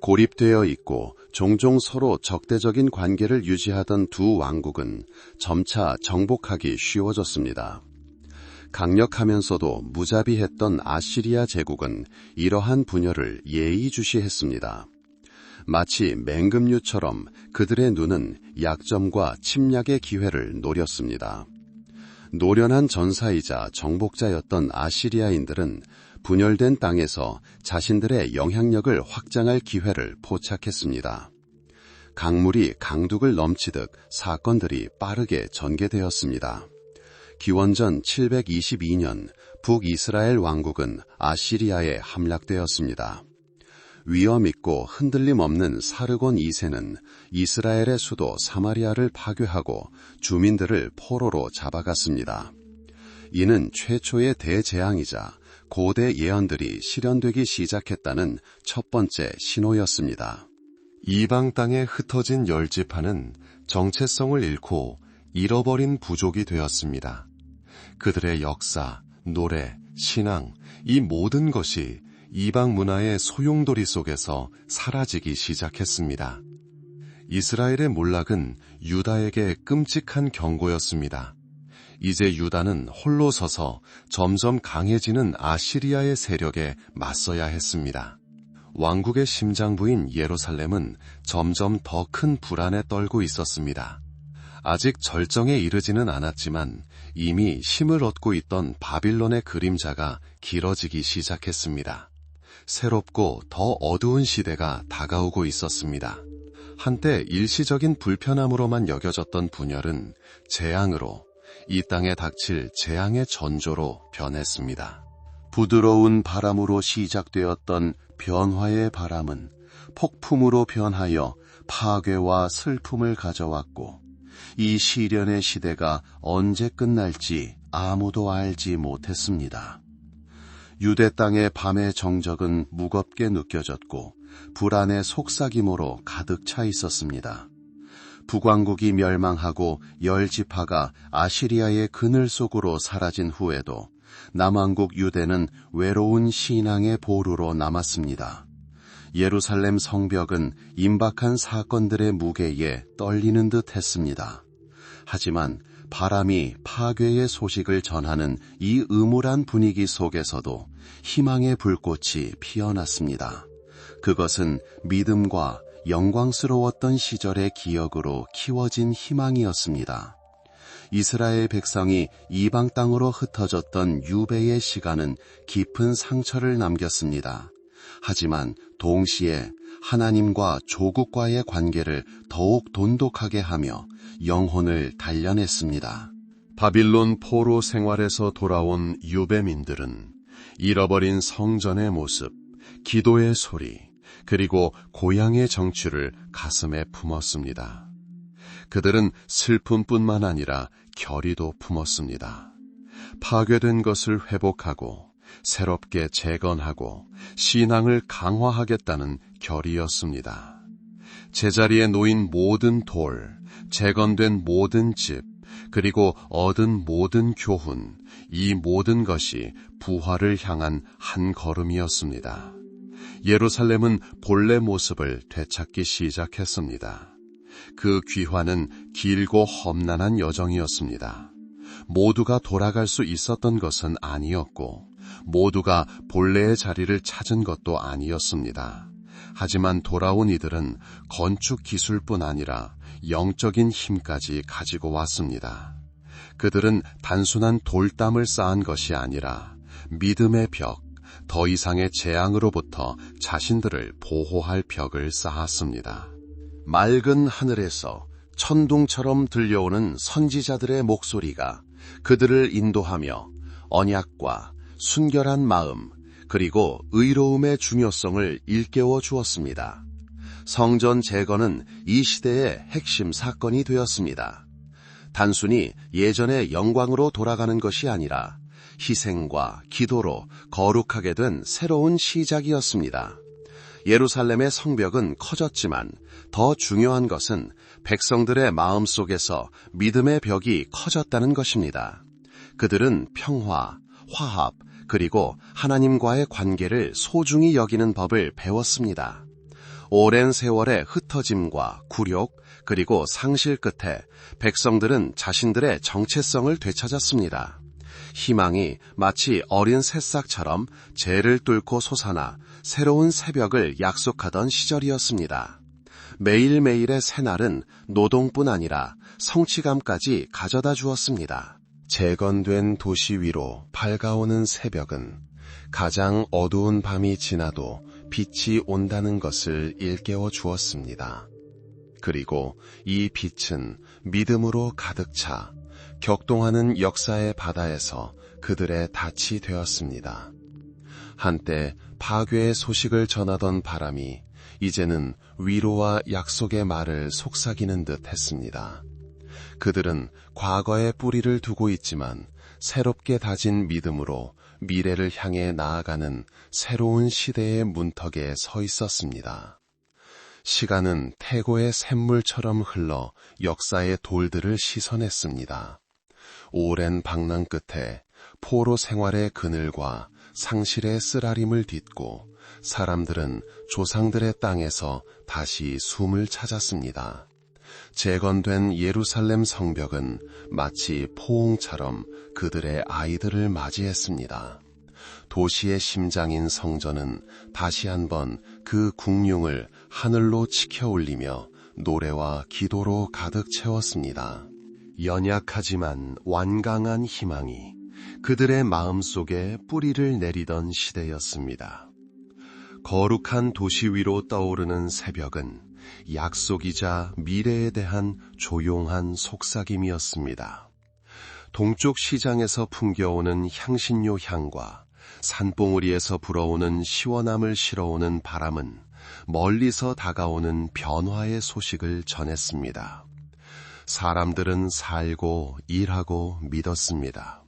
고립되어 있고 종종 서로 적대적인 관계를 유지하던 두 왕국은 점차 정복하기 쉬워졌습니다. 강력하면서도 무자비했던 아시리아 제국은 이러한 분열을 예의주시했습니다. 마치 맹금류처럼 그들의 눈은 약점과 침략의 기회를 노렸습니다. 노련한 전사이자 정복자였던 아시리아인들은 분열된 땅에서 자신들의 영향력을 확장할 기회를 포착했습니다. 강물이 강둑을 넘치듯 사건들이 빠르게 전개되었습니다. 기원전 722년 북이스라엘 왕국은 아시리아에 함락되었습니다. 위험 있고 흔들림 없는 사르곤 2세는 이스라엘의 수도 사마리아를 파괴하고 주민들을 포로로 잡아갔습니다. 이는 최초의 대재앙이자 고대 예언들이 실현되기 시작했다는 첫 번째 신호였습니다. 이방 땅에 흩어진 10지파는 정체성을 잃고 잃어버린 부족이 되었습니다. 그들의 역사, 노래, 신앙, 이 모든 것이 이방 문화의 소용돌이 속에서 사라지기 시작했습니다. 이스라엘의 몰락은 유다에게 끔찍한 경고였습니다. 이제 유다는 홀로 서서 점점 강해지는 아시리아의 세력에 맞서야 했습니다. 왕국의 심장부인 예루살렘은 점점 더 큰 불안에 떨고 있었습니다. 아직 절정에 이르지는 않았지만 이미 힘을 얻고 있던 바빌론의 그림자가 길어지기 시작했습니다. 새롭고 더 어두운 시대가 다가오고 있었습니다. 한때 일시적인 불편함으로만 여겨졌던 분열은 재앙으로, 이 땅에 닥칠 재앙의 전조로 변했습니다. 부드러운 바람으로 시작되었던 변화의 바람은 폭풍으로 변하여 파괴와 슬픔을 가져왔고, 이 시련의 시대가 언제 끝날지 아무도 알지 못했습니다. 유대 땅의 밤의 정적은 무겁게 느껴졌고 불안의 속삭임으로 가득 차 있었습니다. 북왕국이 멸망하고 10지파가 아시리아의 그늘 속으로 사라진 후에도 남왕국 유대는 외로운 신앙의 보루로 남았습니다. 예루살렘 성벽은 임박한 사건들의 무게에 떨리는 듯 했습니다. 하지만 바람이 파괴의 소식을 전하는 이 음울한 분위기 속에서도 희망의 불꽃이 피어났습니다. 그것은 믿음과 영광스러웠던 시절의 기억으로 키워진 희망이었습니다. 이스라엘 백성이 이방 땅으로 흩어졌던 유배의 시간은 깊은 상처를 남겼습니다. 하지만 동시에 하나님과 조국과의 관계를 더욱 돈독하게 하며 영혼을 단련했습니다. 바빌론 포로 생활에서 돌아온 유배민들은 잃어버린 성전의 모습, 기도의 소리, 그리고 고향의 정취를 가슴에 품었습니다. 그들은 슬픔뿐만 아니라 결의도 품었습니다. 파괴된 것을 회복하고 새롭게 재건하고 신앙을 강화하겠다는 결의였습니다. 제자리에 놓인 모든 돌, 재건된 모든 집, 그리고 얻은 모든 교훈, 이 모든 것이 부활을 향한 한 걸음이었습니다. 예루살렘은 본래 모습을 되찾기 시작했습니다. 그 귀환은 길고 험난한 여정이었습니다. 모두가 돌아갈 수 있었던 것은 아니었고 모두가 본래의 자리를 찾은 것도 아니었습니다. 하지만 돌아온 이들은 건축 기술뿐 아니라 영적인 힘까지 가지고 왔습니다. 그들은 단순한 돌담을 쌓은 것이 아니라 믿음의 벽, 더 이상의 재앙으로부터 자신들을 보호할 벽을 쌓았습니다. 맑은 하늘에서 천둥처럼 들려오는 선지자들의 목소리가 그들을 인도하며 언약과 순결한 마음, 그리고 의로움의 중요성을 일깨워 주었습니다. 성전 재건은 이 시대의 핵심 사건이 되었습니다. 단순히 예전의 영광으로 돌아가는 것이 아니라 희생과 기도로 거룩하게 된 새로운 시작이었습니다. 예루살렘의 성벽은 커졌지만 더 중요한 것은 백성들의 마음속에서 믿음의 벽이 커졌다는 것입니다. 그들은 평화, 화합, 그리고 하나님과의 관계를 소중히 여기는 법을 배웠습니다. 오랜 세월의 흩어짐과 굴욕, 그리고 상실 끝에 백성들은 자신들의 정체성을 되찾았습니다. 희망이 마치 어린 새싹처럼 재를 뚫고 솟아나 새로운 새벽을 약속하던 시절이었습니다. 매일매일의 새날은 노동뿐 아니라 성취감까지 가져다 주었습니다. 재건된 도시 위로 밝아오는 새벽은 가장 어두운 밤이 지나도 빛이 온다는 것을 일깨워 주었습니다. 그리고 이 빛은 믿음으로 가득 차 격동하는 역사의 바다에서 그들의 닻이 되었습니다. 한때 파괴의 소식을 전하던 바람이 이제는 위로와 약속의 말을 속삭이는 듯 했습니다. 그들은 과거에 뿌리를 두고 있지만 새롭게 다진 믿음으로 미래를 향해 나아가는 새로운 시대의 문턱에 서 있었습니다. 시간은 태고의 샘물처럼 흘러 역사의 돌들을 씻어냈습니다. 오랜 방랑 끝에 포로 생활의 그늘과 상실의 쓰라림을 딛고 사람들은 조상들의 땅에서 다시 숨을 찾았습니다. 재건된 예루살렘 성벽은 마치 포옹처럼 그들의 아이들을 맞이했습니다. 도시의 심장인 성전은 다시 한번 그 궁룡을 하늘로 치켜 올리며 노래와 기도로 가득 채웠습니다. 연약하지만 완강한 희망이 그들의 마음속에 뿌리를 내리던 시대였습니다. 거룩한 도시 위로 떠오르는 새벽은 약속이자 미래에 대한 조용한 속삭임이었습니다. 동쪽 시장에서 풍겨오는 향신료 향과 산봉우리에서 불어오는 시원함을 실어오는 바람은 멀리서 다가오는 변화의 소식을 전했습니다. 사람들은 살고 일하고 믿었습니다.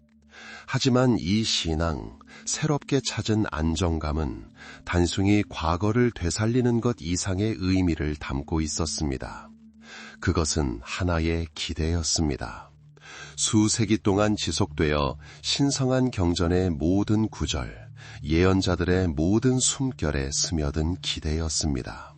하지만 이 신앙, 새롭게 찾은 안정감은 단순히 과거를 되살리는 것 이상의 의미를 담고 있었습니다. 그것은 하나의 기대였습니다. 수세기 동안 지속되어 신성한 경전의 모든 구절, 예언자들의 모든 숨결에 스며든 기대였습니다.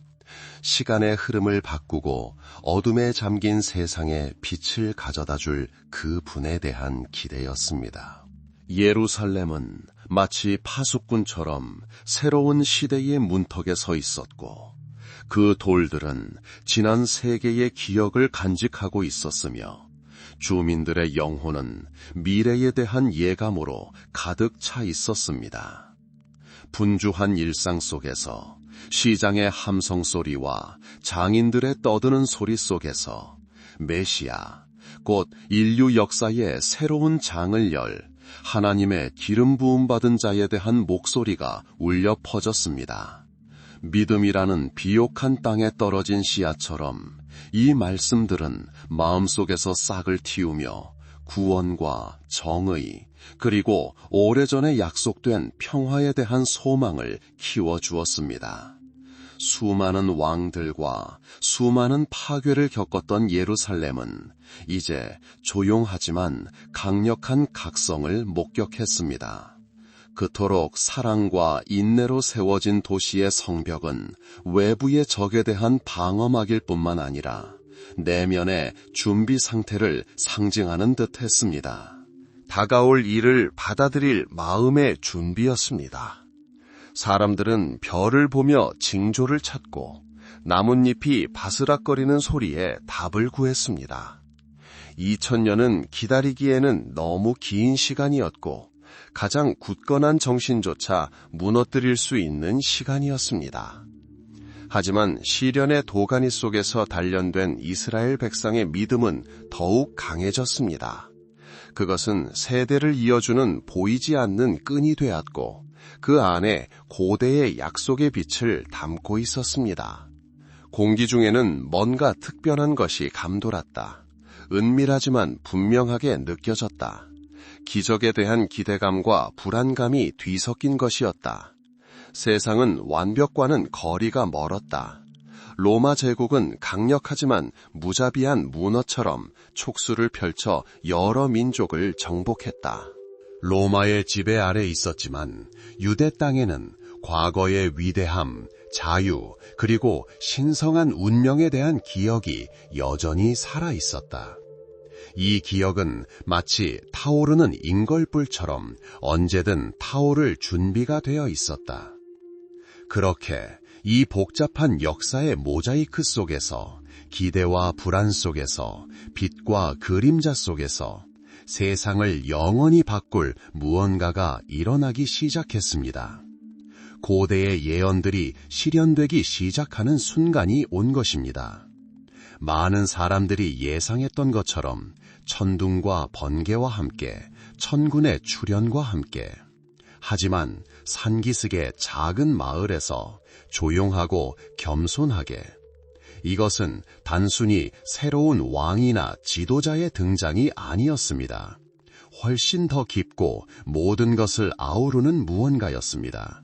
시간의 흐름을 바꾸고 어둠에 잠긴 세상에 빛을 가져다 줄 그 분에 대한 기대였습니다. 예루살렘은 마치 파수꾼처럼 새로운 시대의 문턱에 서 있었고 그 돌들은 지난 세계의 기억을 간직하고 있었으며 주민들의 영혼은 미래에 대한 예감으로 가득 차 있었습니다. 분주한 일상 속에서 시장의 함성 소리와 장인들의 떠드는 소리 속에서 메시아, 곧 인류 역사의 새로운 장을 열 하나님의 기름 부음 받은 자에 대한 목소리가 울려 퍼졌습니다. 믿음이라는 비옥한 땅에 떨어진 씨앗처럼 이 말씀들은 마음속에서 싹을 틔우며 구원과 정의, 그리고 오래전에 약속된 평화에 대한 소망을 키워주었습니다. 수많은 왕들과 수많은 파괴를 겪었던 예루살렘은 이제 조용하지만 강력한 각성을 목격했습니다. 그토록 사랑과 인내로 세워진 도시의 성벽은 외부의 적에 대한 방어막일 뿐만 아니라 내면의 준비 상태를 상징하는 듯 했습니다. 다가올 일을 받아들일 마음의 준비였습니다. 사람들은 별을 보며 징조를 찾고 나뭇잎이 바스락거리는 소리에 답을 구했습니다. 2000년은 기다리기에는 너무 긴 시간이었고 가장 굳건한 정신조차 무너뜨릴 수 있는 시간이었습니다. 하지만 시련의 도가니 속에서 단련된 이스라엘 백성의 믿음은 더욱 강해졌습니다. 그것은 세대를 이어주는 보이지 않는 끈이 되었고 그 안에 고대의 약속의 빛을 담고 있었습니다. 공기 중에는 뭔가 특별한 것이 감돌았다. 은밀하지만 분명하게 느껴졌다. 기적에 대한 기대감과 불안감이 뒤섞인 것이었다. 세상은 완벽과는 거리가 멀었다. 로마 제국은 강력하지만 무자비한 문어처럼 촉수를 펼쳐 여러 민족을 정복했다. 로마의 지배 아래 있었지만 유대 땅에는 과거의 위대함, 자유, 그리고 신성한 운명에 대한 기억이 여전히 살아 있었다. 이 기억은 마치 타오르는 인걸불처럼 언제든 타오를 준비가 되어 있었다. 그렇게 이 복잡한 역사의 모자이크 속에서 기대와 불안 속에서 빛과 그림자 속에서 세상을 영원히 바꿀 무언가가 일어나기 시작했습니다. 고대의 예언들이 실현되기 시작하는 순간이 온 것입니다. 많은 사람들이 예상했던 것처럼 천둥과 번개와 함께, 천군의 출현과 함께, 하지만 산기슭의 작은 마을에서 조용하고 겸손하게, 이것은 단순히 새로운 왕이나 지도자의 등장이 아니었습니다. 훨씬 더 깊고 모든 것을 아우르는 무언가였습니다.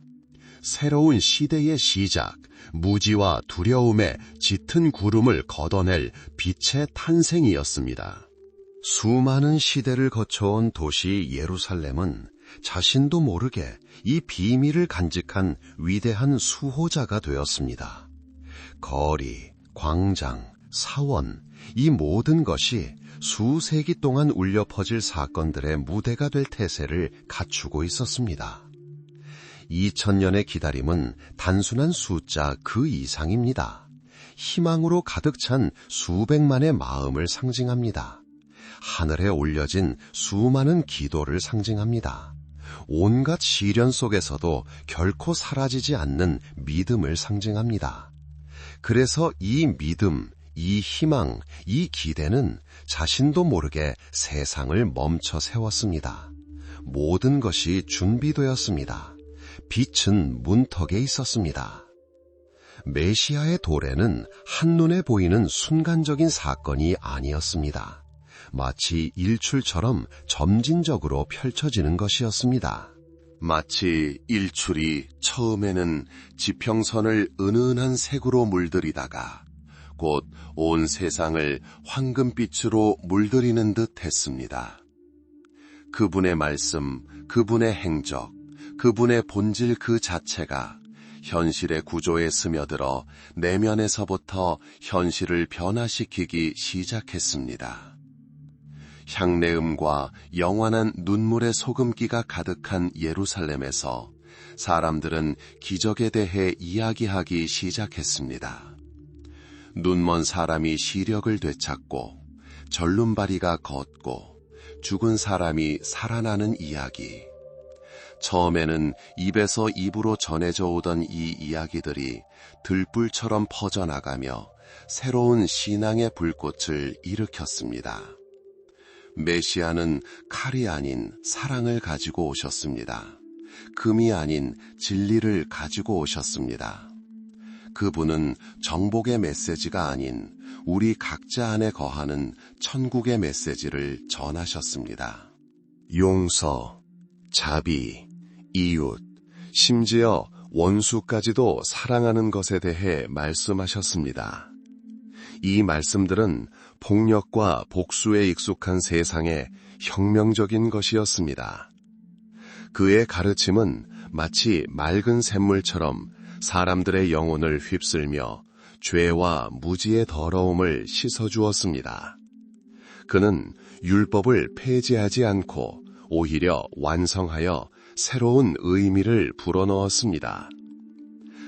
새로운 시대의 시작, 무지와 두려움의 짙은 구름을 걷어낼 빛의 탄생이었습니다. 수많은 시대를 거쳐온 도시 예루살렘은 자신도 모르게 이 비밀을 간직한 위대한 수호자가 되었습니다. 거리, 광장, 사원, 이 모든 것이 수세기 동안 울려 퍼질 사건들의 무대가 될 태세를 갖추고 있었습니다. 2000년의 기다림은 단순한 숫자 그 이상입니다. 희망으로 가득 찬 수백만의 마음을 상징합니다. 하늘에 올려진 수많은 기도를 상징합니다. 온갖 시련 속에서도 결코 사라지지 않는 믿음을 상징합니다. 그래서 이 믿음, 이 희망, 이 기대는 자신도 모르게 세상을 멈춰 세웠습니다. 모든 것이 준비되었습니다. 빛은 문턱에 있었습니다. 메시아의 도래는 한눈에 보이는 순간적인 사건이 아니었습니다. 마치 일출처럼 점진적으로 펼쳐지는 것이었습니다. 마치 일출이 처음에는 지평선을 은은한 색으로 물들이다가 곧 온 세상을 황금빛으로 물들이는 듯 했습니다. 그분의 말씀, 그분의 행적, 그분의 본질 그 자체가 현실의 구조에 스며들어 내면에서부터 현실을 변화시키기 시작했습니다. 향내음과 영원한 눈물의 소금기가 가득한 예루살렘에서 사람들은 기적에 대해 이야기하기 시작했습니다. 눈먼 사람이 시력을 되찾고 절름발이가 걷고 죽은 사람이 살아나는 이야기. 처음에는 입에서 입으로 전해져 오던 이 이야기들이 들불처럼 퍼져나가며 새로운 신앙의 불꽃을 일으켰습니다. 메시아는 칼이 아닌 사랑을 가지고 오셨습니다. 금이 아닌 진리를 가지고 오셨습니다. 그분은 정복의 메시지가 아닌 우리 각자 안에 거하는 천국의 메시지를 전하셨습니다. 용서, 자비, 이웃, 심지어 원수까지도 사랑하는 것에 대해 말씀하셨습니다. 이 말씀들은 폭력과 복수에 익숙한 세상에 혁명적인 것이었습니다. 그의 가르침은 마치 맑은 샘물처럼 사람들의 영혼을 휩쓸며 죄와 무지의 더러움을 씻어주었습니다. 그는 율법을 폐지하지 않고 오히려 완성하여 새로운 의미를 불어넣었습니다.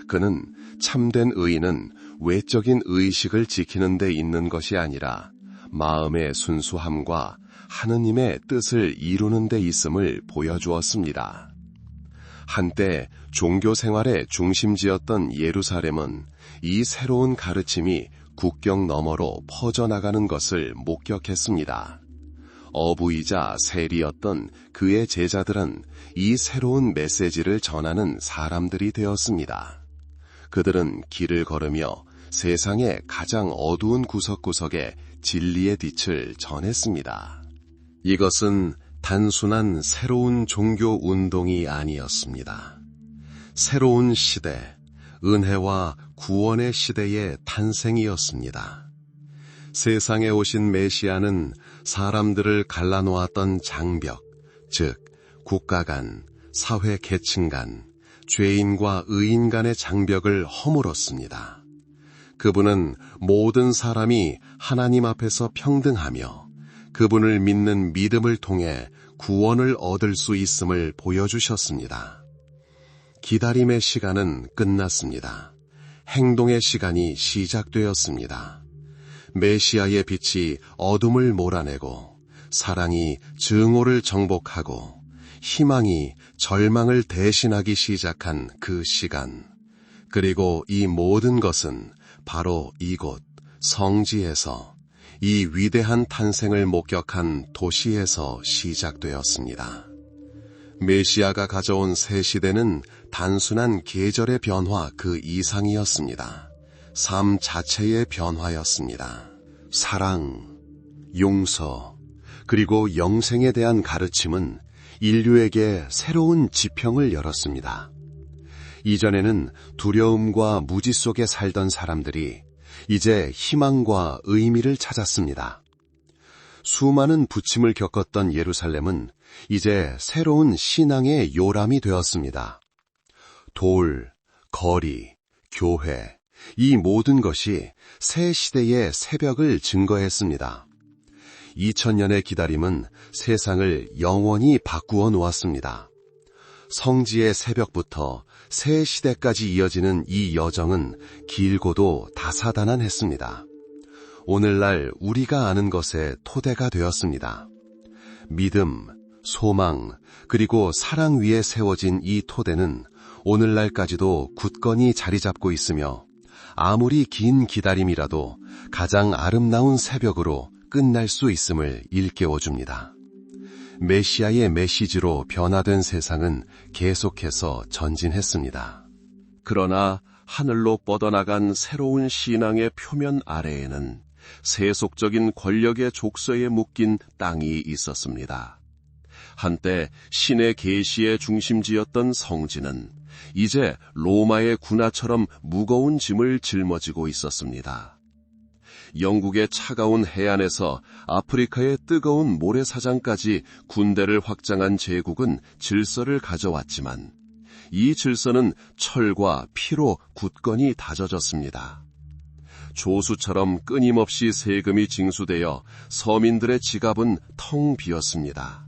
그는 참된 의인은 외적인 의식을 지키는 데 있는 것이 아니라 마음의 순수함과 하느님의 뜻을 이루는 데 있음을 보여주었습니다. 한때 종교 생활의 중심지였던 예루살렘은 이 새로운 가르침이 국경 너머로 퍼져나가는 것을 목격했습니다. 어부이자 세리였던 그의 제자들은 이 새로운 메시지를 전하는 사람들이 되었습니다. 그들은 길을 걸으며 세상의 가장 어두운 구석구석에 진리의 빛을 전했습니다. 이것은 단순한 새로운 종교 운동이 아니었습니다. 새로운 시대, 은혜와 구원의 시대의 탄생이었습니다. 세상에 오신 메시아는 사람들을 갈라놓았던 장벽, 즉 국가 간, 사회 계층 간, 죄인과 의인 간의 장벽을 허물었습니다. 그분은 모든 사람이 하나님 앞에서 평등하며 그분을 믿는 믿음을 통해 구원을 얻을 수 있음을 보여주셨습니다. 기다림의 시간은 끝났습니다. 행동의 시간이 시작되었습니다. 메시아의 빛이 어둠을 몰아내고 사랑이 증오를 정복하고 희망이 절망을 대신하기 시작한 그 시간, 그리고 이 모든 것은 바로 이곳 성지에서, 이 위대한 탄생을 목격한 도시에서 시작되었습니다. 메시아가 가져온 새 시대는 단순한 계절의 변화 그 이상이었습니다. 삶 자체의 변화였습니다. 사랑, 용서, 그리고 영생에 대한 가르침은 인류에게 새로운 지평을 열었습니다. 이전에는 두려움과 무지 속에 살던 사람들이 이제 희망과 의미를 찾았습니다. 수많은 부침을 겪었던 예루살렘은 이제 새로운 신앙의 요람이 되었습니다. 돌, 거리, 교회, 이 모든 것이 새 시대의 새벽을 증거했습니다. 2000년의 기다림은 세상을 영원히 바꾸어 놓았습니다. 성지의 새벽부터 새 시대까지 이어지는 이 여정은 길고도 다사다난했습니다. 오늘날 우리가 아는 것의 토대가 되었습니다. 믿음, 소망, 그리고 사랑 위에 세워진 이 토대는 오늘날까지도 굳건히 자리 잡고 있으며 아무리 긴 기다림이라도 가장 아름다운 새벽으로 끝날 수 있음을 일깨워줍니다. 메시아의 메시지로 변화된 세상은 계속해서 전진했습니다. 그러나 하늘로 뻗어나간 새로운 신앙의 표면 아래에는 세속적인 권력의 족쇄에 묶인 땅이 있었습니다. 한때 신의 계시의 중심지였던 성지는 이제 로마의 군하처럼 무거운 짐을 짊어지고 있었습니다. 영국의 차가운 해안에서 아프리카의 뜨거운 모래사장까지 군대를 확장한 제국은 질서를 가져왔지만 이 질서는 철과 피로 굳건히 다져졌습니다. 조수처럼 끊임없이 세금이 징수되어 서민들의 지갑은 텅 비었습니다.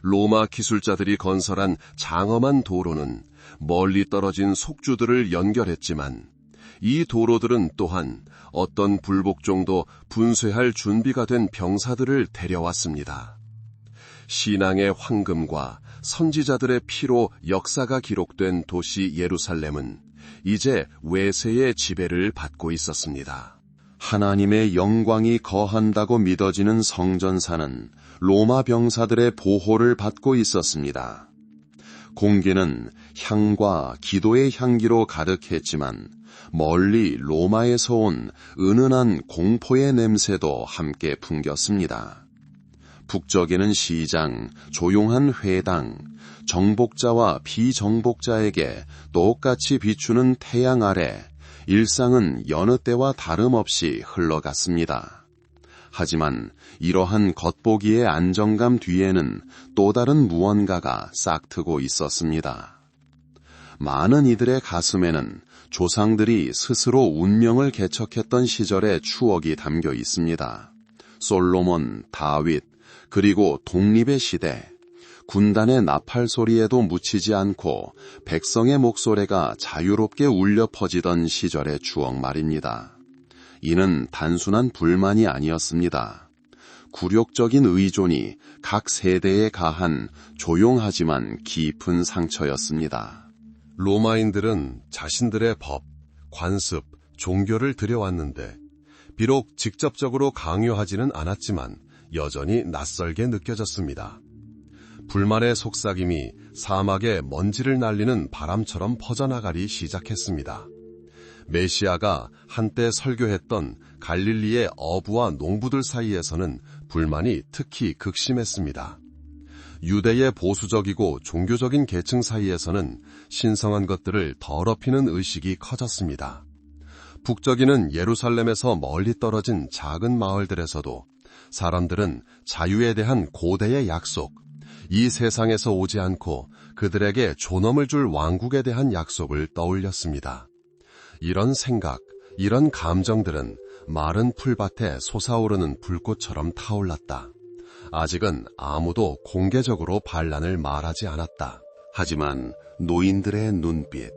로마 기술자들이 건설한 장엄한 도로는 멀리 떨어진 속주들을 연결했지만 이 도로들은 또한 어떤 불복종도 분쇄할 준비가 된 병사들을 데려왔습니다. 신앙의 황금과 선지자들의 피로 역사가 기록된 도시 예루살렘은 이제 외세의 지배를 받고 있었습니다. 하나님의 영광이 거한다고 믿어지는 성전사는 로마 병사들의 보호를 받고 있었습니다. 공기는 향과 기도의 향기로 가득했지만 멀리 로마에서 온 은은한 공포의 냄새도 함께 풍겼습니다. 북쪽에는 시장, 조용한 회당, 정복자와 비정복자에게 똑같이 비추는 태양 아래 일상은 여느 때와 다름없이 흘러갔습니다. 하지만 이러한 겉보기의 안정감 뒤에는 또 다른 무언가가 싹트고 있었습니다. 많은 이들의 가슴에는 조상들이 스스로 운명을 개척했던 시절의 추억이 담겨 있습니다. 솔로몬, 다윗, 그리고 독립의 시대, 군단의 나팔 소리에도 묻히지 않고 백성의 목소리가 자유롭게 울려 퍼지던 시절의 추억 말입니다. 이는 단순한 불만이 아니었습니다. 굴욕적인 의존이 각 세대에 가한 조용하지만 깊은 상처였습니다. 로마인들은 자신들의 법, 관습, 종교를 들여왔는데 비록 직접적으로 강요하지는 않았지만 여전히 낯설게 느껴졌습니다. 불만의 속삭임이 사막에 먼지를 날리는 바람처럼 퍼져나가기 시작했습니다. 메시아가 한때 설교했던 갈릴리의 어부와 농부들 사이에서는 불만이 특히 극심했습니다. 유대의 보수적이고 종교적인 계층 사이에서는 신성한 것들을 더럽히는 의식이 커졌습니다. 북적이는 예루살렘에서 멀리 떨어진 작은 마을들에서도 사람들은 자유에 대한 고대의 약속, 이 세상에서 오지 않고 그들에게 존엄을 줄 왕국에 대한 약속을 떠올렸습니다. 이런 생각, 이런 감정들은 마른 풀밭에 솟아오르는 불꽃처럼 타올랐다. 아직은 아무도 공개적으로 반란을 말하지 않았다. 하지만 노인들의 눈빛,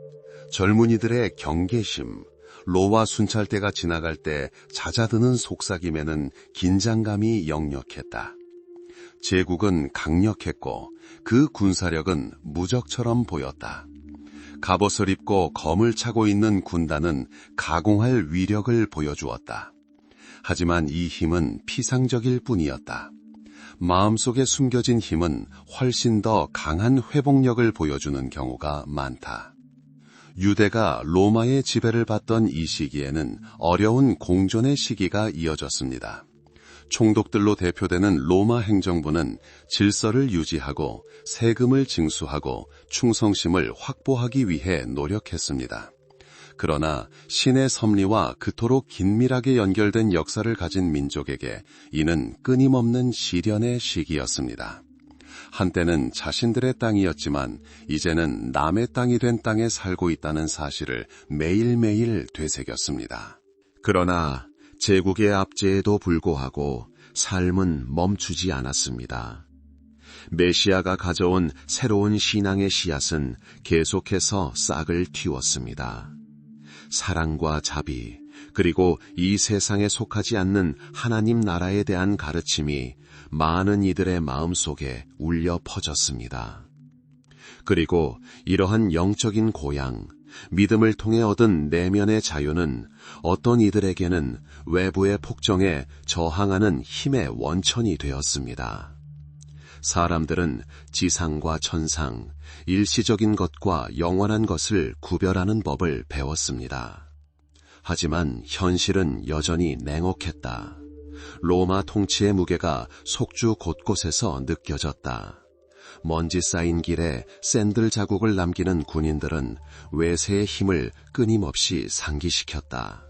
젊은이들의 경계심, 로와 순찰대가 지나갈 때 잦아드는 속삭임에는 긴장감이 역력했다. 제국은 강력했고 그 군사력은 무적처럼 보였다. 갑옷을 입고 검을 차고 있는 군단은 가공할 위력을 보여주었다. 하지만 이 힘은 피상적일 뿐이었다. 마음속에 숨겨진 힘은 훨씬 더 강한 회복력을 보여주는 경우가 많다. 유대가 로마의 지배를 받던 이 시기에는 어려운 공존의 시기가 이어졌습니다. 총독들로 대표되는 로마 행정부는 질서를 유지하고 세금을 징수하고 충성심을 확보하기 위해 노력했습니다. 그러나 신의 섭리와 그토록 긴밀하게 연결된 역사를 가진 민족에게 이는 끊임없는 시련의 시기였습니다. 한때는 자신들의 땅이었지만 이제는 남의 땅이 된 땅에 살고 있다는 사실을 매일매일 되새겼습니다. 그러나 제국의 압제에도 불구하고 삶은 멈추지 않았습니다. 메시아가 가져온 새로운 신앙의 씨앗은 계속해서 싹을 틔웠습니다. 사랑과 자비, 그리고 이 세상에 속하지 않는 하나님 나라에 대한 가르침이 많은 이들의 마음속에 울려 퍼졌습니다. 그리고 이러한 영적인 고양, 믿음을 통해 얻은 내면의 자유는 어떤 이들에게는 외부의 폭정에 저항하는 힘의 원천이 되었습니다. 사람들은 지상과 천상, 일시적인 것과 영원한 것을 구별하는 법을 배웠습니다. 하지만 현실은 여전히 냉혹했다. 로마 통치의 무게가 속주 곳곳에서 느껴졌다. 먼지 쌓인 길에 샌들 자국을 남기는 군인들은 외세의 힘을 끊임없이 상기시켰다.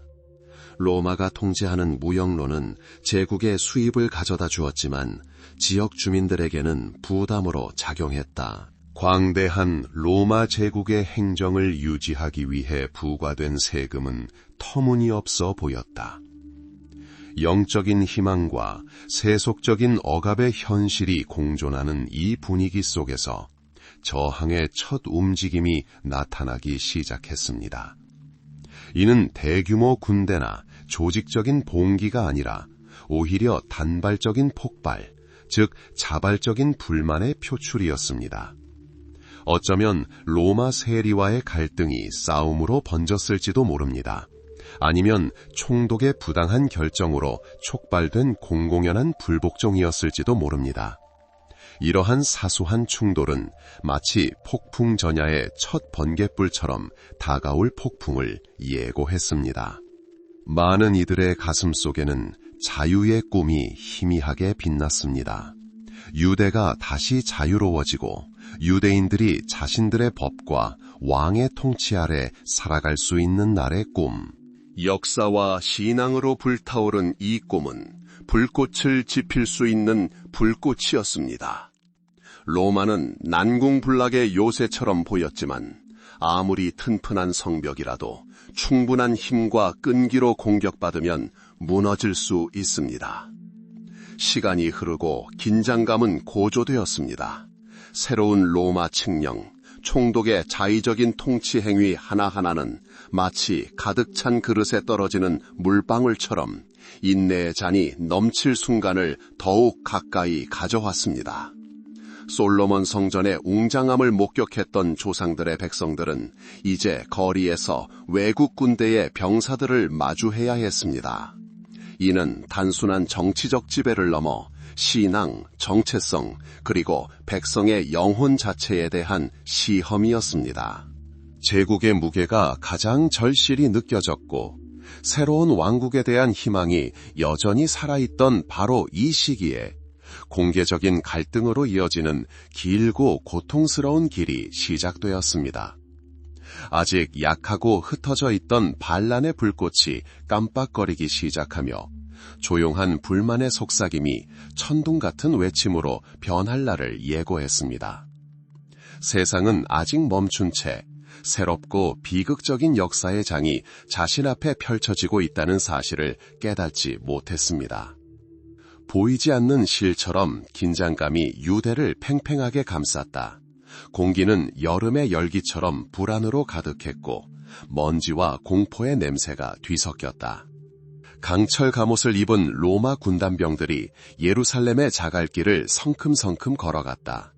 로마가 통제하는 무역로는 제국의 수입을 가져다 주었지만 지역 주민들에게는 부담으로 작용했다. 광대한 로마 제국의 행정을 유지하기 위해 부과된 세금은 터무니없어 보였다. 영적인 희망과 세속적인 억압의 현실이 공존하는 이 분위기 속에서 저항의 첫 움직임이 나타나기 시작했습니다. 이는 대규모 군대나 조직적인 봉기가 아니라 오히려 단발적인 폭발, 즉 자발적인 불만의 표출이었습니다. 어쩌면 로마 세리와의 갈등이 싸움으로 번졌을지도 모릅니다. 아니면 총독의 부당한 결정으로 촉발된 공공연한 불복종이었을지도 모릅니다. 이러한 사소한 충돌은 마치 폭풍 전야의 첫 번갯불처럼 다가올 폭풍을 예고했습니다. 많은 이들의 가슴 속에는 자유의 꿈이 희미하게 빛났습니다. 유대가 다시 자유로워지고 유대인들이 자신들의 법과 왕의 통치 아래 살아갈 수 있는 날의 꿈. 역사와 신앙으로 불타오른 이 꿈은 불꽃을 지필 수 있는 불꽃이었습니다. 로마는 난궁불락의 요새처럼 보였지만 아무리 튼튼한 성벽이라도 충분한 힘과 끈기로 공격받으면 무너질 수 있습니다. 시간이 흐르고 긴장감은 고조되었습니다. 새로운 로마 칙령, 총독의 자의적인 통치 행위 하나하나는 마치 가득 찬 그릇에 떨어지는 물방울처럼 인내의 잔이 넘칠 순간을 더욱 가까이 가져왔습니다. 솔로몬 성전의 웅장함을 목격했던 조상들의 백성들은 이제 거리에서 외국 군대의 병사들을 마주해야 했습니다. 이는 단순한 정치적 지배를 넘어 신앙, 정체성, 그리고 백성의 영혼 자체에 대한 시험이었습니다. 제국의 무게가 가장 절실히 느껴졌고 새로운 왕국에 대한 희망이 여전히 살아있던 바로 이 시기에 공개적인 갈등으로 이어지는 길고 고통스러운 길이 시작되었습니다. 아직 약하고 흩어져 있던 반란의 불꽃이 깜빡거리기 시작하며 조용한 불만의 속삭임이 천둥 같은 외침으로 변할 날을 예고했습니다. 세상은 아직 멈춘 채 새롭고 비극적인 역사의 장이 자신 앞에 펼쳐지고 있다는 사실을 깨닫지 못했습니다. 보이지 않는 실처럼 긴장감이 유대를 팽팽하게 감쌌다. 공기는 여름의 열기처럼 불안으로 가득했고 먼지와 공포의 냄새가 뒤섞였다. 강철 갑옷을 입은 로마 군단병들이 예루살렘의 자갈길을 성큼성큼 걸어갔다.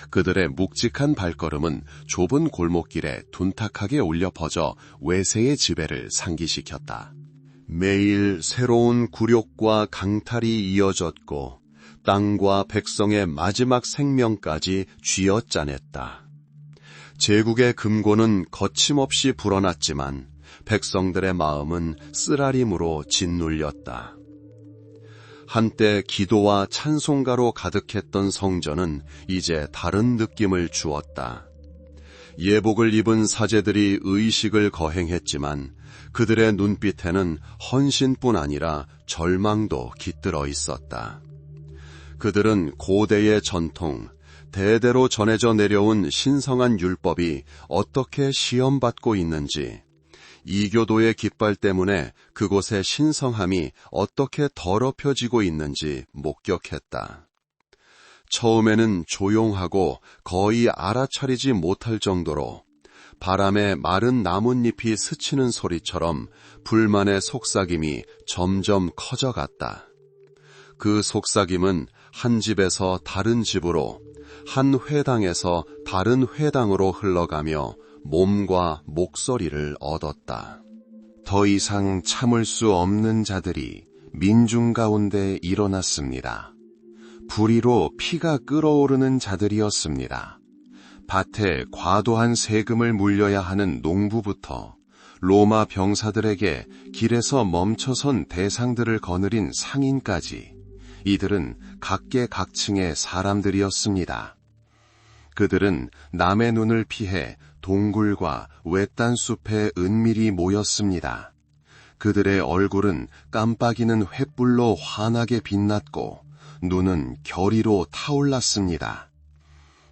그들의 묵직한 발걸음은 좁은 골목길에 둔탁하게 울려 퍼져 외세의 지배를 상기시켰다. 매일 새로운 굴욕과 강탈이 이어졌고 땅과 백성의 마지막 생명까지 쥐어짜냈다. 제국의 금고는 거침없이 불어났지만 백성들의 마음은 쓰라림으로 짓눌렸다. 한때 기도와 찬송가로 가득했던 성전은 이제 다른 느낌을 주었다. 예복을 입은 사제들이 의식을 거행했지만 그들의 눈빛에는 헌신뿐 아니라 절망도 깃들어 있었다. 그들은 고대의 전통, 대대로 전해져 내려온 신성한 율법이 어떻게 시험받고 있는지, 이교도의 깃발 때문에 그곳의 신성함이 어떻게 더럽혀지고 있는지 목격했다. 처음에는 조용하고 거의 알아차리지 못할 정도로 바람에 마른 나뭇잎이 스치는 소리처럼 불만의 속삭임이 점점 커져갔다. 그 속삭임은 한 집에서 다른 집으로, 한 회당에서 다른 회당으로 흘러가며 몸과 목소리를 얻었다. 더 이상 참을 수 없는 자들이 민중 가운데 일어났습니다. 불의로 피가 끓어오르는 자들이었습니다. 밭에 과도한 세금을 물려야 하는 농부부터 로마 병사들에게 길에서 멈춰선 대상들을 거느린 상인까지 이들은 각계각층의 사람들이었습니다. 그들은 남의 눈을 피해 동굴과 외딴 숲에 은밀히 모였습니다. 그들의 얼굴은 깜빡이는 횃불로 환하게 빛났고 눈은 결의로 타올랐습니다.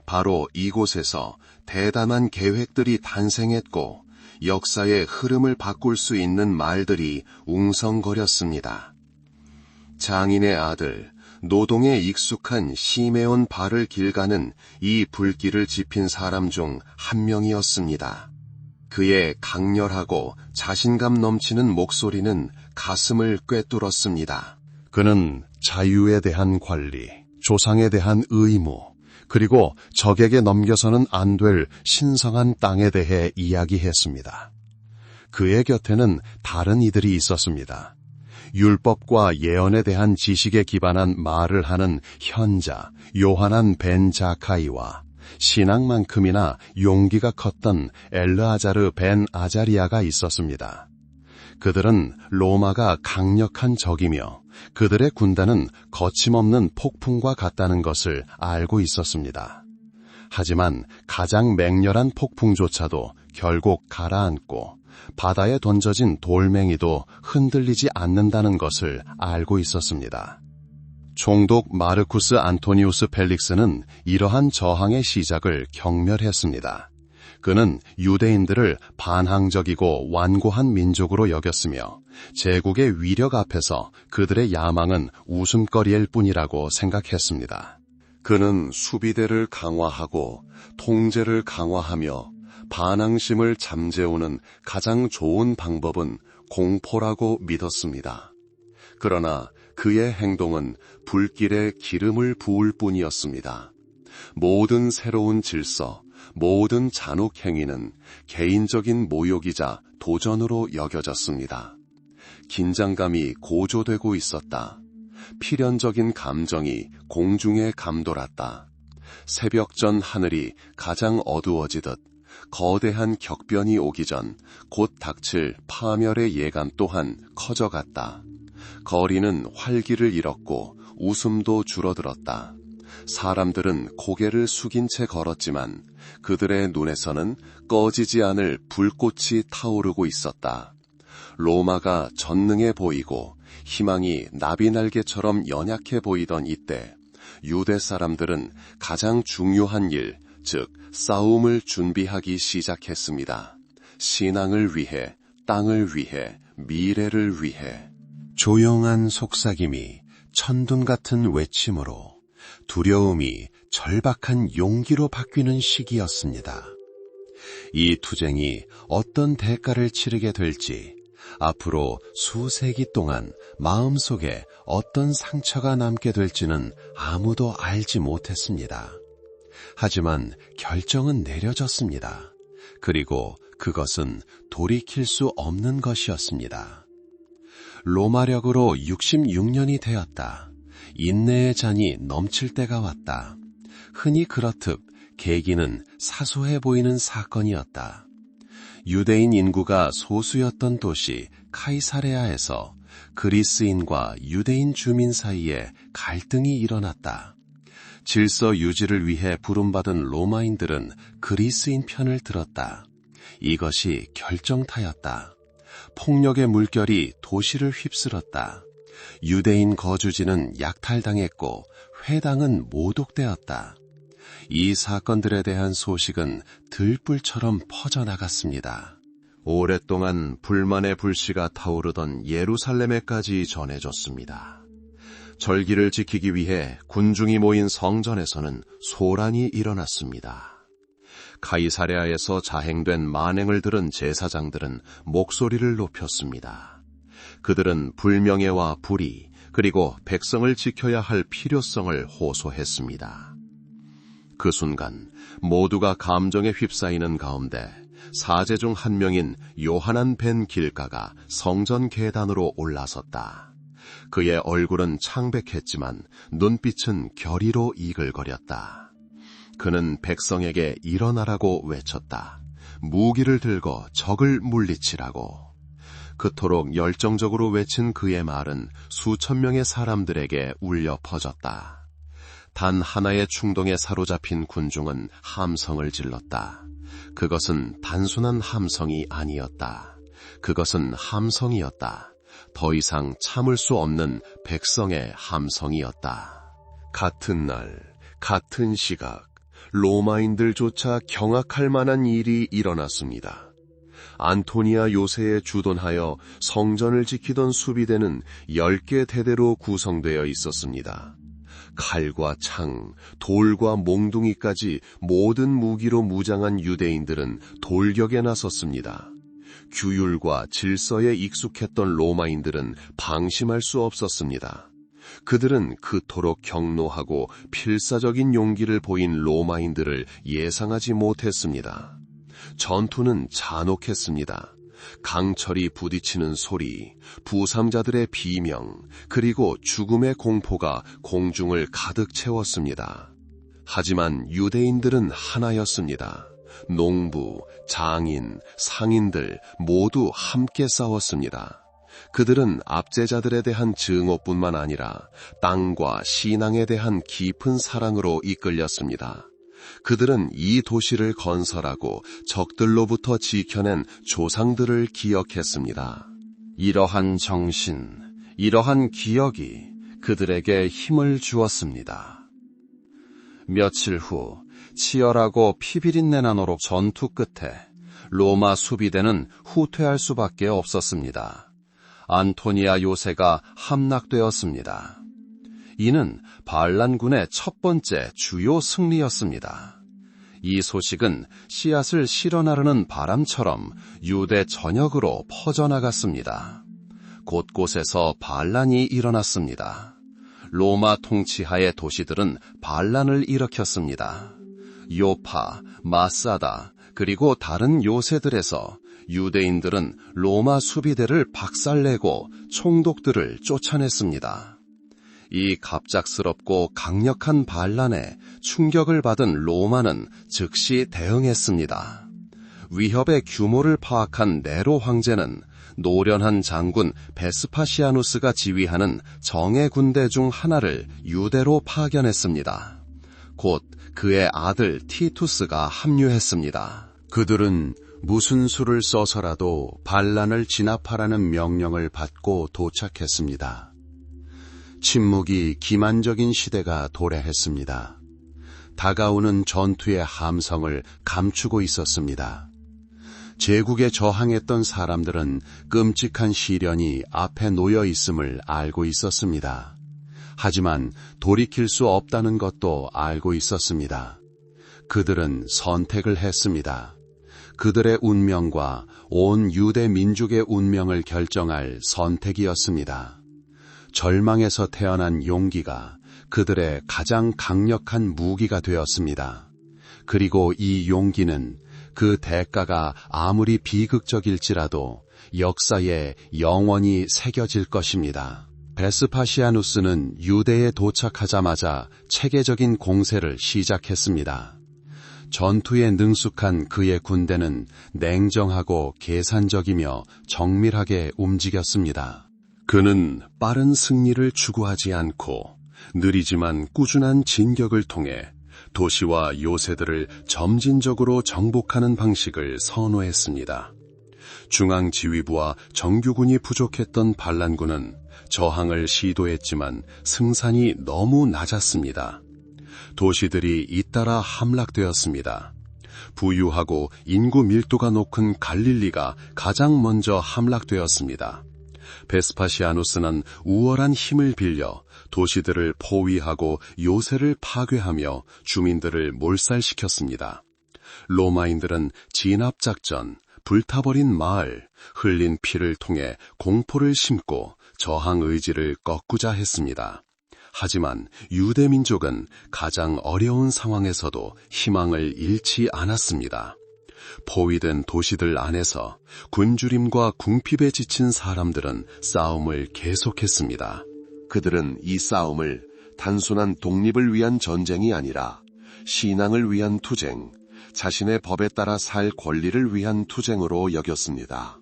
바로 이곳에서 대담한 계획들이 탄생했고 역사의 흐름을 바꿀 수 있는 말들이 웅성거렸습니다. 장인의 아들, 노동에 익숙한 시메온 발을 길가는 이 불길을 지핀 사람 중 한 명이었습니다. 그의 강렬하고 자신감 넘치는 목소리는 가슴을 꿰뚫었습니다. 그는 자유에 대한 권리, 조상에 대한 의무, 그리고 적에게 넘겨서는 안 될 신성한 땅에 대해 이야기했습니다. 그의 곁에는 다른 이들이 있었습니다. 율법과 예언에 대한 지식에 기반한 말을 하는 현자, 요하난 벤 자카이와 신앙만큼이나 용기가 컸던 엘르아자르 벤 아자리아가 있었습니다. 그들은 로마가 강력한 적이며 그들의 군단은 거침없는 폭풍과 같다는 것을 알고 있었습니다. 하지만 가장 맹렬한 폭풍조차도 결국 가라앉고 바다에 던져진 돌멩이도 흔들리지 않는다는 것을 알고 있었습니다. 총독 마르쿠스 안토니우스 펠릭스는 이러한 저항의 시작을 경멸했습니다. 그는 유대인들을 반항적이고 완고한 민족으로 여겼으며 제국의 위력 앞에서 그들의 야망은 웃음거리일 뿐이라고 생각했습니다. 그는 수비대를 강화하고 통제를 강화하며 반항심을 잠재우는 가장 좋은 방법은 공포라고 믿었습니다. 그러나 그의 행동은 불길에 기름을 부을 뿐이었습니다. 모든 새로운 질서, 모든 잔혹 행위는 개인적인 모욕이자 도전으로 여겨졌습니다. 긴장감이 고조되고 있었다. 필연적인 감정이 공중에 감돌았다. 새벽 전 하늘이 가장 어두워지듯 거대한 격변이 오기 전 곧 닥칠 파멸의 예감 또한 커져갔다. 거리는 활기를 잃었고 웃음도 줄어들었다. 사람들은 고개를 숙인 채 걸었지만 그들의 눈에서는 꺼지지 않을 불꽃이 타오르고 있었다. 로마가 전능해 보이고 희망이 나비날개처럼 연약해 보이던 이때 유대 사람들은 가장 중요한 일, 즉 싸움을 준비하기 시작했습니다. 신앙을 위해, 땅을 위해, 미래를 위해. 조용한 속삭임이 천둥 같은 외침으로, 두려움이 절박한 용기로 바뀌는 시기였습니다. 이 투쟁이 어떤 대가를 치르게 될지, 앞으로 수세기 동안 마음속에 어떤 상처가 남게 될지는 아무도 알지 못했습니다. 하지만 결정은 내려졌습니다. 그리고 그것은 돌이킬 수 없는 것이었습니다. 로마력으로 66년이 되었다. 인내의 잔이 넘칠 때가 왔다. 흔히 그렇듯 계기는 사소해 보이는 사건이었다. 유대인 인구가 소수였던 도시 카이사레아에서 그리스인과 유대인 주민 사이에 갈등이 일어났다. 질서 유지를 위해 부름받은 로마인들은 그리스인 편을 들었다. 이것이 결정타였다. 폭력의 물결이 도시를 휩쓸었다. 유대인 거주지는 약탈당했고 회당은 모독되었다. 이 사건들에 대한 소식은 들불처럼 퍼져나갔습니다. 오랫동안 불만의 불씨가 타오르던 예루살렘에까지 전해졌습니다. 절기를 지키기 위해 군중이 모인 성전에서는 소란이 일어났습니다. 카이사레아에서 자행된 만행을 들은 제사장들은 목소리를 높였습니다. 그들은 불명예와 불의, 그리고 백성을 지켜야 할 필요성을 호소했습니다. 그 순간 모두가 감정에 휩싸이는 가운데 사제 중 한 명인 요하난 벤 길가가 성전 계단으로 올라섰다. 그의 얼굴은 창백했지만 눈빛은 결의로 이글거렸다. 그는 백성에게 일어나라고 외쳤다. 무기를 들고 적을 물리치라고. 그토록 열정적으로 외친 그의 말은 수천 명의 사람들에게 울려 퍼졌다. 단 하나의 충동에 사로잡힌 군중은 함성을 질렀다. 그것은 단순한 함성이 아니었다. 그것은 함성이었다. 더 이상 참을 수 없는 백성의 함성이었다. 같은 날, 같은 시각, 로마인들조차 경악할 만한 일이 일어났습니다. 안토니아 요새에 주돈하여 성전을 지키던 수비대는 10개 대대로 구성되어 있었습니다. 칼과 창, 돌과 몽둥이까지 모든 무기로 무장한 유대인들은 돌격에 나섰습니다. 규율과 질서에 익숙했던 로마인들은 방심할 수 없었습니다. 그들은 그토록 격노하고 필사적인 용기를 보인 로마인들을 예상하지 못했습니다. 전투는 잔혹했습니다. 강철이 부딪히는 소리, 부상자들의 비명, 그리고 죽음의 공포가 공중을 가득 채웠습니다. 하지만 유대인들은 하나였습니다. 농부, 장인, 상인들 모두 함께 싸웠습니다. 그들은 압제자들에 대한 증오뿐만 아니라 땅과 신앙에 대한 깊은 사랑으로 이끌렸습니다. 그들은 이 도시를 건설하고 적들로부터 지켜낸 조상들을 기억했습니다. 이러한 정신, 이러한 기억이 그들에게 힘을 주었습니다. 며칠 후 치열하고 피비린내 나노록 전투 끝에 로마 수비대는 후퇴할 수밖에 없었습니다. 안토니아 요새가 함락되었습니다. 이는 반란군의 첫 번째 주요 승리였습니다. 이 소식은 씨앗을 실어 나르는 바람처럼 유대 전역으로 퍼져나갔습니다. 곳곳에서 반란이 일어났습니다. 로마 통치하의 도시들은 반란을 일으켰습니다. 요파, 마사다, 그리고 다른 요새들에서 유대인들은 로마 수비대를 박살내고 총독들을 쫓아냈습니다. 이 갑작스럽고 강력한 반란에 충격을 받은 로마는 즉시 대응했습니다. 위협의 규모를 파악한 네로 황제는 노련한 장군 베스파시아누스가 지휘하는 정예 군대 중 하나를 유대로 파견했습니다. 곧 그의 아들 티투스가 합류했습니다. 그들은 무슨 수를 써서라도 반란을 진압하라는 명령을 받고 도착했습니다. 침묵이 기만적인 시대가 도래했습니다. 다가오는 전투의 함성을 감추고 있었습니다. 제국에 저항했던 사람들은 끔찍한 시련이 앞에 놓여 있음을 알고 있었습니다. 하지만 돌이킬 수 없다는 것도 알고 있었습니다. 그들은 선택을 했습니다. 그들의 운명과 온 유대 민족의 운명을 결정할 선택이었습니다. 절망에서 태어난 용기가 그들의 가장 강력한 무기가 되었습니다. 그리고 이 용기는 그 대가가 아무리 비극적일지라도 역사에 영원히 새겨질 것입니다. 베스파시아누스는 유대에 도착하자마자 체계적인 공세를 시작했습니다. 전투에 능숙한 그의 군대는 냉정하고 계산적이며 정밀하게 움직였습니다. 그는 빠른 승리를 추구하지 않고 느리지만 꾸준한 진격을 통해 도시와 요새들을 점진적으로 정복하는 방식을 선호했습니다. 중앙지휘부와 정규군이 부족했던 반란군은 저항을 시도했지만 승산이 너무 낮았습니다. 도시들이 잇따라 함락되었습니다. 부유하고 인구 밀도가 높은 갈릴리가 가장 먼저 함락되었습니다. 베스파시아누스는 우월한 힘을 빌려 도시들을 포위하고 요새를 파괴하며 주민들을 몰살시켰습니다. 로마인들은 진압작전, 불타버린 마을, 흘린 피를 통해 공포를 심고 저항 의지를 꺾고자 했습니다. 하지만 유대민족은 가장 어려운 상황에서도 희망을 잃지 않았습니다. 포위된 도시들 안에서 굶주림과 궁핍에 지친 사람들은 싸움을 계속했습니다. 그들은 이 싸움을 단순한 독립을 위한 전쟁이 아니라 신앙을 위한 투쟁, 자신의 법에 따라 살 권리를 위한 투쟁으로 여겼습니다.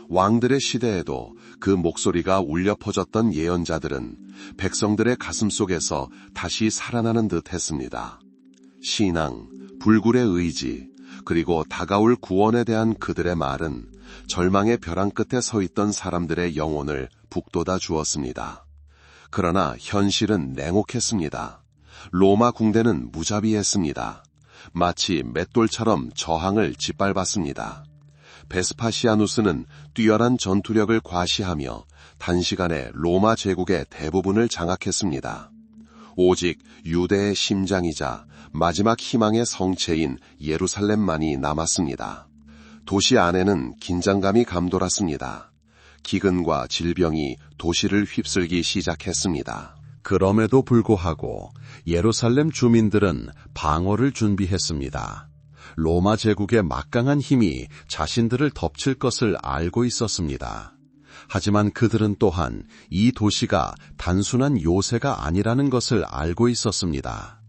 왕들의 시대에도 그 목소리가 울려 퍼졌던 예언자들은 백성들의 가슴 속에서 다시 살아나는 듯 했습니다. 신앙, 불굴의 의지, 그리고 다가올 구원에 대한 그들의 말은 절망의 벼랑 끝에 서 있던 사람들의 영혼을 북돋아 주었습니다. 그러나 현실은 냉혹했습니다. 로마 궁대는 무자비했습니다. 마치 맷돌처럼 저항을 짓밟았습니다. 베스파시아누스는 뛰어난 전투력을 과시하며 단시간에 로마 제국의 대부분을 장악했습니다. 오직 유대의 심장이자 마지막 희망의 성체인 예루살렘만이 남았습니다. 도시 안에는 긴장감이 감돌았습니다. 기근과 질병이 도시를 휩쓸기 시작했습니다. 그럼에도 불구하고 예루살렘 주민들은 방어를 준비했습니다. 로마 제국의 막강한 힘이 자신들을 덮칠 것을 알고 있었습니다. 하지만 그들은 또한 이 도시가 단순한 요새가 아니라는 것을 알고 있었습니다.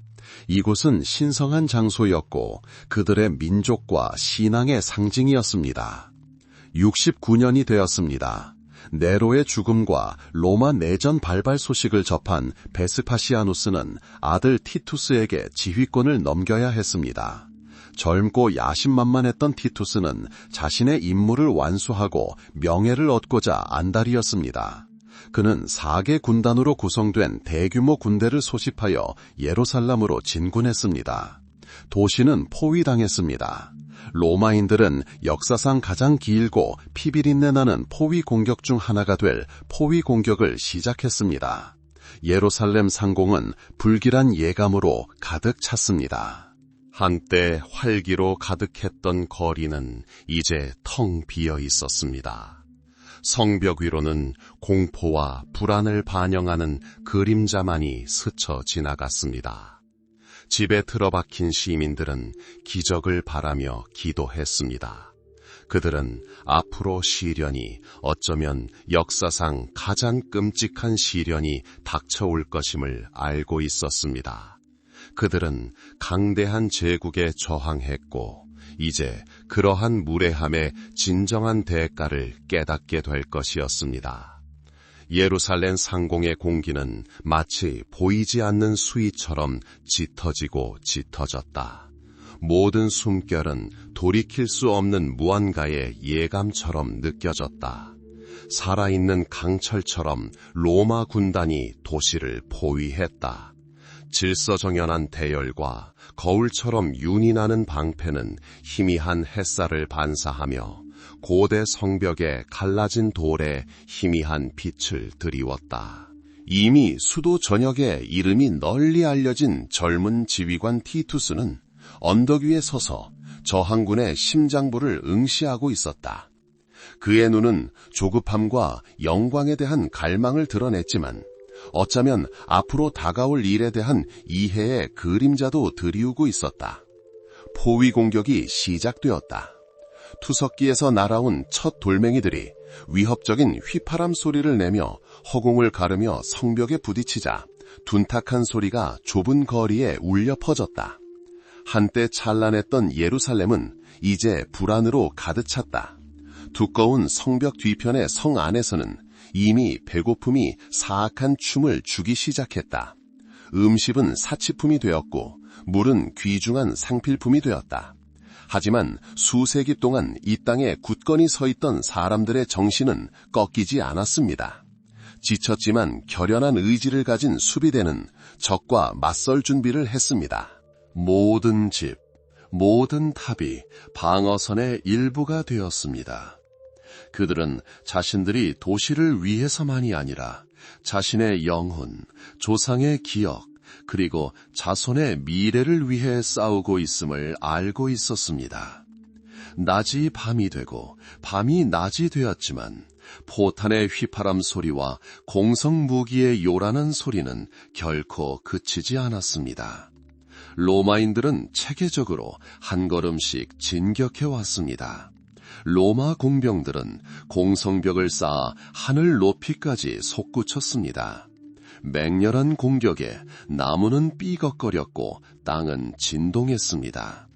이곳은 신성한 장소였고 그들의 민족과 신앙의 상징이었습니다. 69년이 되었습니다. 네로의 죽음과 로마 내전 발발 소식을 접한 베스파시아누스는 아들 티투스에게 지휘권을 넘겨야 했습니다. 젊고 야심만만했던 티투스는 자신의 임무를 완수하고 명예를 얻고자 안달이었습니다. 그는 4개 군단으로 구성된 대규모 군대를 소집하여 예루살렘으로 진군했습니다. 도시는 포위당했습니다. 로마인들은 역사상 가장 길고 피비린내 나는 포위 공격 중 하나가 될 포위 공격을 시작했습니다. 예루살렘 상공은 불길한 예감으로 가득 찼습니다. 한때 활기로 가득했던 거리는 이제 텅 비어 있었습니다. 성벽 위로는 공포와 불안을 반영하는 그림자만이 스쳐 지나갔습니다. 집에 틀어박힌 시민들은 기적을 바라며 기도했습니다. 그들은 앞으로 시련이, 어쩌면 역사상 가장 끔찍한 시련이 닥쳐올 것임을 알고 있었습니다. 그들은 강대한 제국에 저항했고 이제 그러한 무례함의 진정한 대가를 깨닫게 될 것이었습니다. 예루살렘 상공의 공기는 마치 보이지 않는 수위처럼 짙어지고 짙어졌다. 모든 숨결은 돌이킬 수 없는 무언가의 예감처럼 느껴졌다. 살아있는 강철처럼 로마 군단이 도시를 포위했다. 질서정연한 대열과 거울처럼 윤이 나는 방패는 희미한 햇살을 반사하며 고대 성벽의 갈라진 돌에 희미한 빛을 드리웠다. 이미 수도 전역에 이름이 널리 알려진 젊은 지휘관 티투스는 언덕 위에 서서 저항군의 심장부를 응시하고 있었다. 그의 눈은 조급함과 영광에 대한 갈망을 드러냈지만 어쩌면 앞으로 다가올 일에 대한 이해의 그림자도 드리우고 있었다. 포위 공격이 시작되었다. 투석기에서 날아온 첫 돌멩이들이 위협적인 휘파람 소리를 내며 허공을 가르며 성벽에 부딪히자 둔탁한 소리가 좁은 거리에 울려 퍼졌다. 한때 찬란했던 예루살렘은 이제 불안으로 가득 찼다. 두꺼운 성벽 뒤편의 성 안에서는 이미 배고픔이 사악한 춤을 추기 시작했다. 음식은 사치품이 되었고 물은 귀중한 상필품이 되었다. 하지만 수세기 동안 이 땅에 굳건히 서 있던 사람들의 정신은 꺾이지 않았습니다. 지쳤지만 결연한 의지를 가진 수비대는 적과 맞설 준비를 했습니다. 모든 집, 모든 탑이 방어선의 일부가 되었습니다. 그들은 자신들이 도시를 위해서만이 아니라 자신의 영혼, 조상의 기억, 그리고 자손의 미래를 위해 싸우고 있음을 알고 있었습니다. 낮이 밤이 되고 밤이 낮이 되었지만 포탄의 휘파람 소리와 공성 무기의 요란한 소리는 결코 그치지 않았습니다. 로마인들은 체계적으로 한 걸음씩 진격해 왔습니다. 로마 공병들은 공성벽을 쌓아 하늘 높이까지 솟구쳤습니다. 맹렬한 공격에 나무는 삐걱거렸고 땅은 진동했습니다.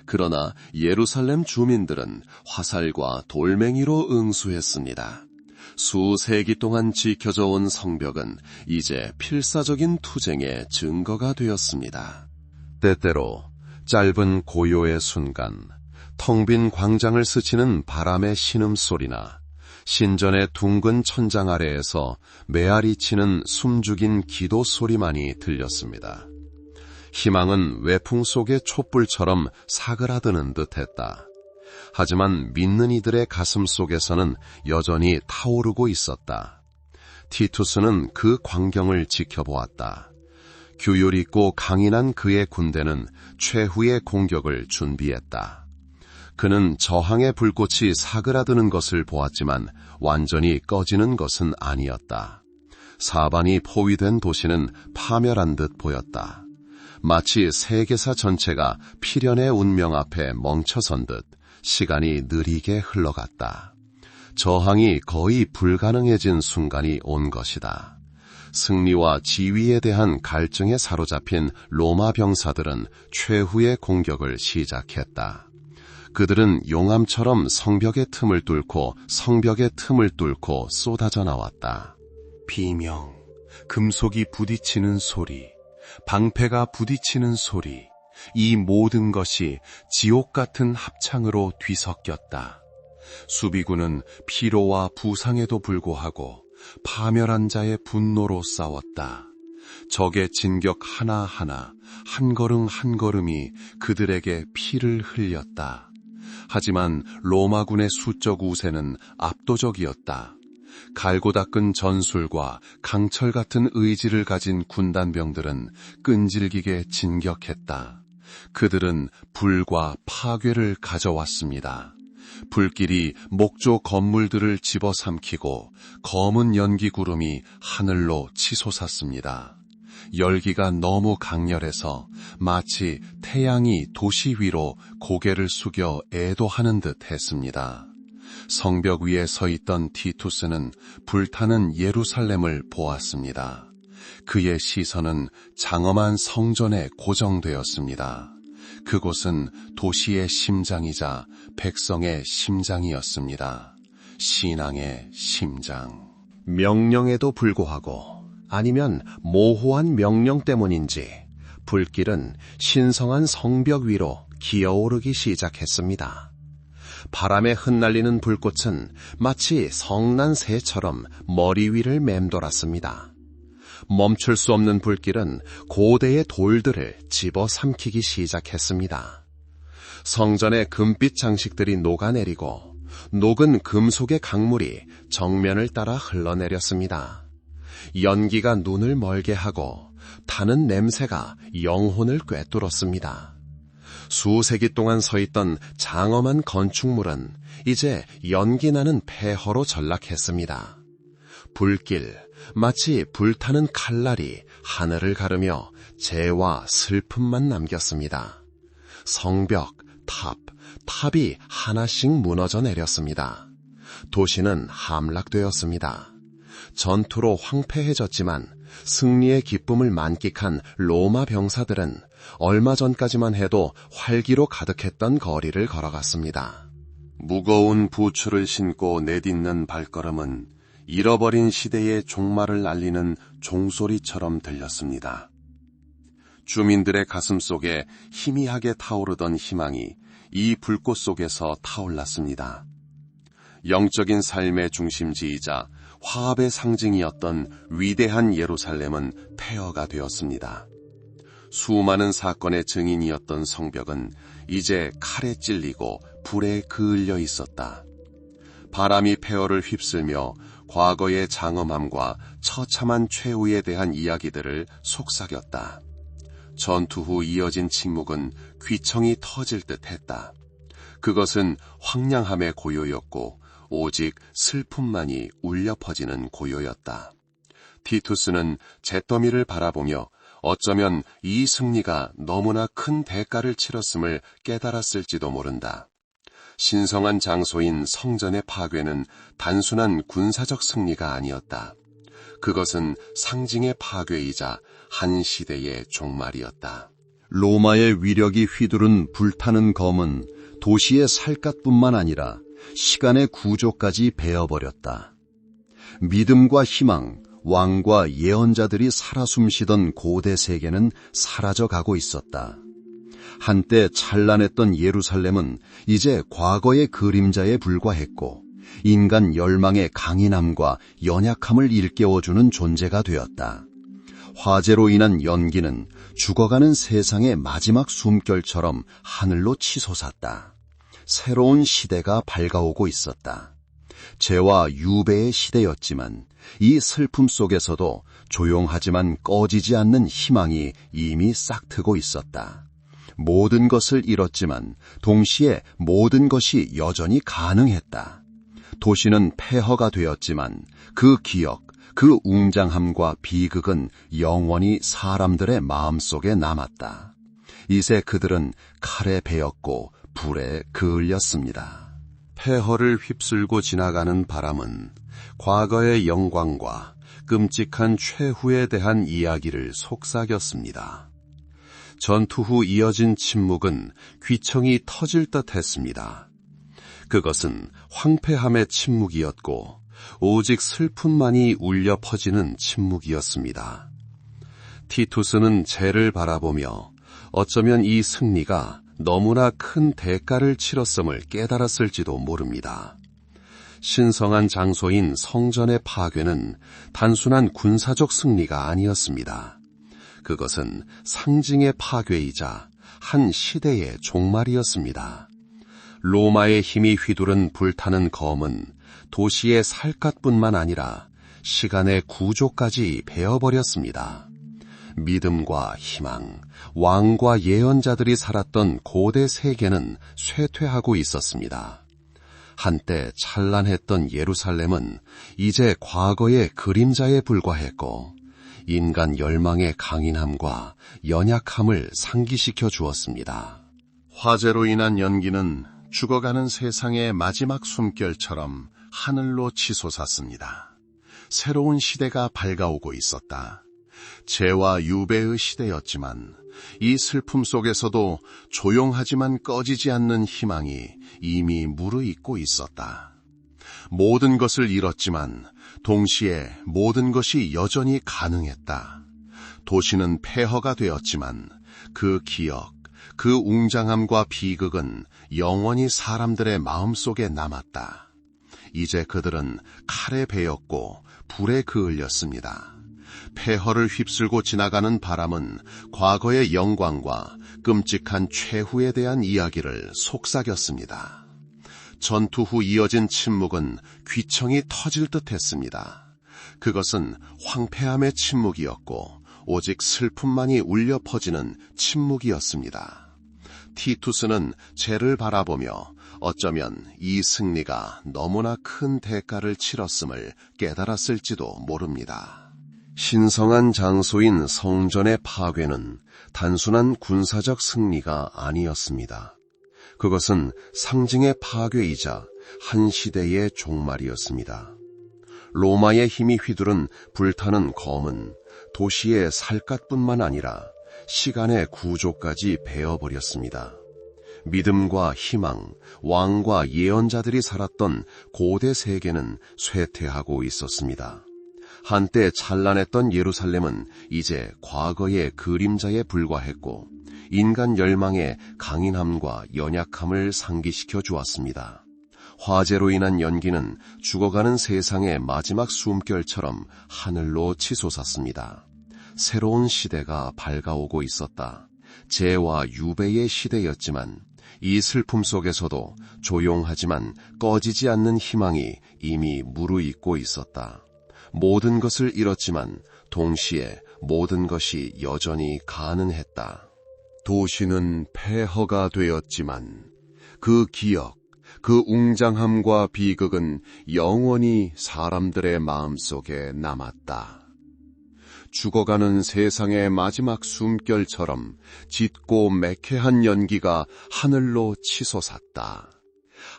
그러나 예루살렘 주민들은 화살과 돌멩이로 응수했습니다. 수세기 동안 지켜져 온 성벽은 이제 필사적인 투쟁의 증거가 되었습니다. 때때로 짧은 고요의 순간, 텅 빈 광장을 스치는 바람의 신음소리나 신전의 둥근 천장 아래에서 메아리 치는 숨죽인 기도 소리만이 들렸습니다. 희망은 외풍 속의 촛불처럼 사그라드는 듯했다. 하지만 믿는 이들의 가슴 속에서는 여전히 타오르고 있었다. 티투스는 그 광경을 지켜보았다. 규율 있고 강인한 그의 군대는 최후의 공격을 준비했다. 그는 저항의 불꽃이 사그라드는 것을 보았지만 완전히 꺼지는 것은 아니었다. 사반이 포위된 도시는 파멸한 듯 보였다. 마치 세계사 전체가 필연의 운명 앞에 멈춰선 듯 시간이 느리게 흘러갔다. 저항이 거의 불가능해진 순간이 온 것이다. 승리와 지위에 대한 갈증에 사로잡힌 로마 병사들은 최후의 공격을 시작했다. 그들은 용암처럼 성벽의 틈을 뚫고 성벽의 틈을 뚫고 쏟아져 나왔다. 비명, 금속이 부딪히는 소리, 방패가 부딪히는 소리, 이 모든 것이 지옥 같은 합창으로 뒤섞였다. 수비군은 피로와 부상에도 불구하고 파멸한 자의 분노로 싸웠다. 적의 진격 하나하나, 한 걸음 한 걸음이 그들에게 피를 흘렸다. 하지만 로마군의 수적 우세는 압도적이었다. 갈고 닦은 전술과 강철 같은 의지를 가진 군단병들은 끈질기게 진격했다. 그들은 불과 파괴를 가져왔습니다. 불길이 목조 건물들을 집어삼키고 검은 연기 구름이 하늘로 치솟았습니다. 열기가 너무 강렬해서 마치 태양이 도시 위로 고개를 숙여 애도하는 듯 했습니다. 성벽 위에 서 있던 티투스는 불타는 예루살렘을 보았습니다. 그의 시선은 장엄한 성전에 고정되었습니다. 그곳은 도시의 심장이자 백성의 심장이었습니다. 신앙의 심장. 명령에도 불구하고 아니면 모호한 명령 때문인지 불길은 신성한 성벽 위로 기어오르기 시작했습니다. 바람에 흩날리는 불꽃은 마치 성난 새처럼 머리 위를 맴돌았습니다. 멈출 수 없는 불길은 고대의 돌들을 집어삼키기 시작했습니다. 성전의 금빛 장식들이 녹아내리고 녹은 금속의 강물이 정면을 따라 흘러내렸습니다. 연기가 눈을 멀게 하고 타는 냄새가 영혼을 꿰뚫었습니다. 수세기 동안 서 있던 장엄한 건축물은 이제 연기나는 폐허로 전락했습니다. 불길, 마치 불타는 칼날이 하늘을 가르며 재와 슬픔만 남겼습니다. 성벽, 탑이 하나씩 무너져 내렸습니다. 도시는 함락되었습니다. 전투로 황폐해졌지만 승리의 기쁨을 만끽한 로마 병사들은 얼마 전까지만 해도 활기로 가득했던 거리를 걸어갔습니다. 무거운 부츠를 신고 내딛는 발걸음은 잃어버린 시대의 종말을 알리는 종소리처럼 들렸습니다. 주민들의 가슴 속에 희미하게 타오르던 희망이 이 불꽃 속에서 타올랐습니다. 영적인 삶의 중심지이자 화합의 상징이었던 위대한 예루살렘은 폐허가 되었습니다. 수많은 사건의 증인이었던 성벽은 이제 칼에 찔리고 불에 그을려 있었다. 바람이 폐허를 휩쓸며 과거의 장엄함과 처참한 최후에 대한 이야기들을 속삭였다. 전투 후 이어진 침묵은 귀청이 터질 듯 했다. 그것은 황량함의 고요였고 오직 슬픔만이 울려 퍼지는 고요였다. 티투스는 잿더미를 바라보며 어쩌면 이 승리가 너무나 큰 대가를 치렀음을 깨달았을지도 모른다. 신성한 장소인 성전의 파괴는 단순한 군사적 승리가 아니었다. 그것은 상징의 파괴이자 한 시대의 종말이었다. 로마의 위력이 휘두른 불타는 검은 도시의 살갗뿐만 아니라 시간의 구조까지 베어버렸다. 믿음과 희망, 왕과 예언자들이 살아 숨쉬던 고대 세계는 사라져가고 있었다. 한때 찬란했던 예루살렘은 이제 과거의 그림자에 불과했고 인간 열망의 강인함과 연약함을 일깨워주는 존재가 되었다. 화재로 인한 연기는 죽어가는 세상의 마지막 숨결처럼 하늘로 치솟았다. 새로운 시대가 밝아오고 있었다. 재와 유배의 시대였지만 이 슬픔 속에서도 조용하지만 꺼지지 않는 희망이 이미 싹트고 있었다. 모든 것을 잃었지만 동시에 모든 것이 여전히 가능했다. 도시는 폐허가 되었지만 그 기억, 그 웅장함과 비극은 영원히 사람들의 마음속에 남았다. 이제 그들은 칼에 베었고 불에 그을렸습니다. 폐허를 휩쓸고 지나가는 바람은 과거의 영광과 끔찍한 최후에 대한 이야기를 속삭였습니다. 전투 후 이어진 침묵은 귀청이 터질 듯 했습니다. 그것은 황폐함의 침묵이었고 오직 슬픔만이 울려 퍼지는 침묵이었습니다. 티투스는 재를 바라보며 어쩌면 이 승리가 너무나 큰 대가를 치렀음을 깨달았을지도 모릅니다. 신성한 장소인 성전의 파괴는 단순한 군사적 승리가 아니었습니다. 그것은 상징의 파괴이자 한 시대의 종말이었습니다. 로마의 힘이 휘두른 불타는 검은 도시의 살갗뿐만 아니라 시간의 구조까지 베어버렸습니다. 믿음과 희망, 왕과 예언자들이 살았던 고대 세계는 쇠퇴하고 있었습니다. 한때 찬란했던 예루살렘은 이제 과거의 그림자에 불과했고 인간 열망의 강인함과 연약함을 상기시켜 주었습니다. 화재로 인한 연기는 죽어가는 세상의 마지막 숨결처럼 하늘로 치솟았습니다. 새로운 시대가 밝아오고 있었다. 재와 유배의 시대였지만 이 슬픔 속에서도 조용하지만 꺼지지 않는 희망이 이미 무르익고 있었다. 모든 것을 잃었지만 동시에 모든 것이 여전히 가능했다. 도시는 폐허가 되었지만 그 기억, 그 웅장함과 비극은 영원히 사람들의 마음속에 남았다. 이제 그들은 칼에 베었고 불에 그을렸습니다. 폐허를 휩쓸고 지나가는 바람은 과거의 영광과 끔찍한 최후에 대한 이야기를 속삭였습니다. 전투 후 이어진 침묵은 귀청이 터질 듯 했습니다. 그것은 황폐함의 침묵이었고 오직 슬픔만이 울려 퍼지는 침묵이었습니다. 티투스는 쟤를 바라보며 어쩌면 이 승리가 너무나 큰 대가를 치렀음을 깨달았을지도 모릅니다. 신성한 장소인 성전의 파괴는 단순한 군사적 승리가 아니었습니다. 그것은 상징의 파괴이자 한 시대의 종말이었습니다. 로마의 힘이 휘두른 불타는 검은 도시의 살갗뿐만 아니라 시간의 구조까지 베어버렸습니다. 믿음과 희망, 왕과 예언자들이 살았던 고대 세계는 쇠퇴하고 있었습니다. 한때 찬란했던 예루살렘은 이제 과거의 그림자에 불과했고 인간 열망의 강인함과 연약함을 상기시켜 주었습니다. 화재로 인한 연기는 죽어가는 세상의 마지막 숨결처럼 하늘로 치솟았습니다. 새로운 시대가 밝아오고 있었다. 재와 유배의 시대였지만 이 슬픔 속에서도 조용하지만 꺼지지 않는 희망이 이미 무르익고 있었다. 모든 것을 잃었지만 동시에 모든 것이 여전히 가능했다. 도시는 폐허가 되었지만 그 기억, 그 웅장함과 비극은 영원히 사람들의 마음속에 남았다. 죽어가는 세상의 마지막 숨결처럼 짙고 매캐한 연기가 하늘로 치솟았다.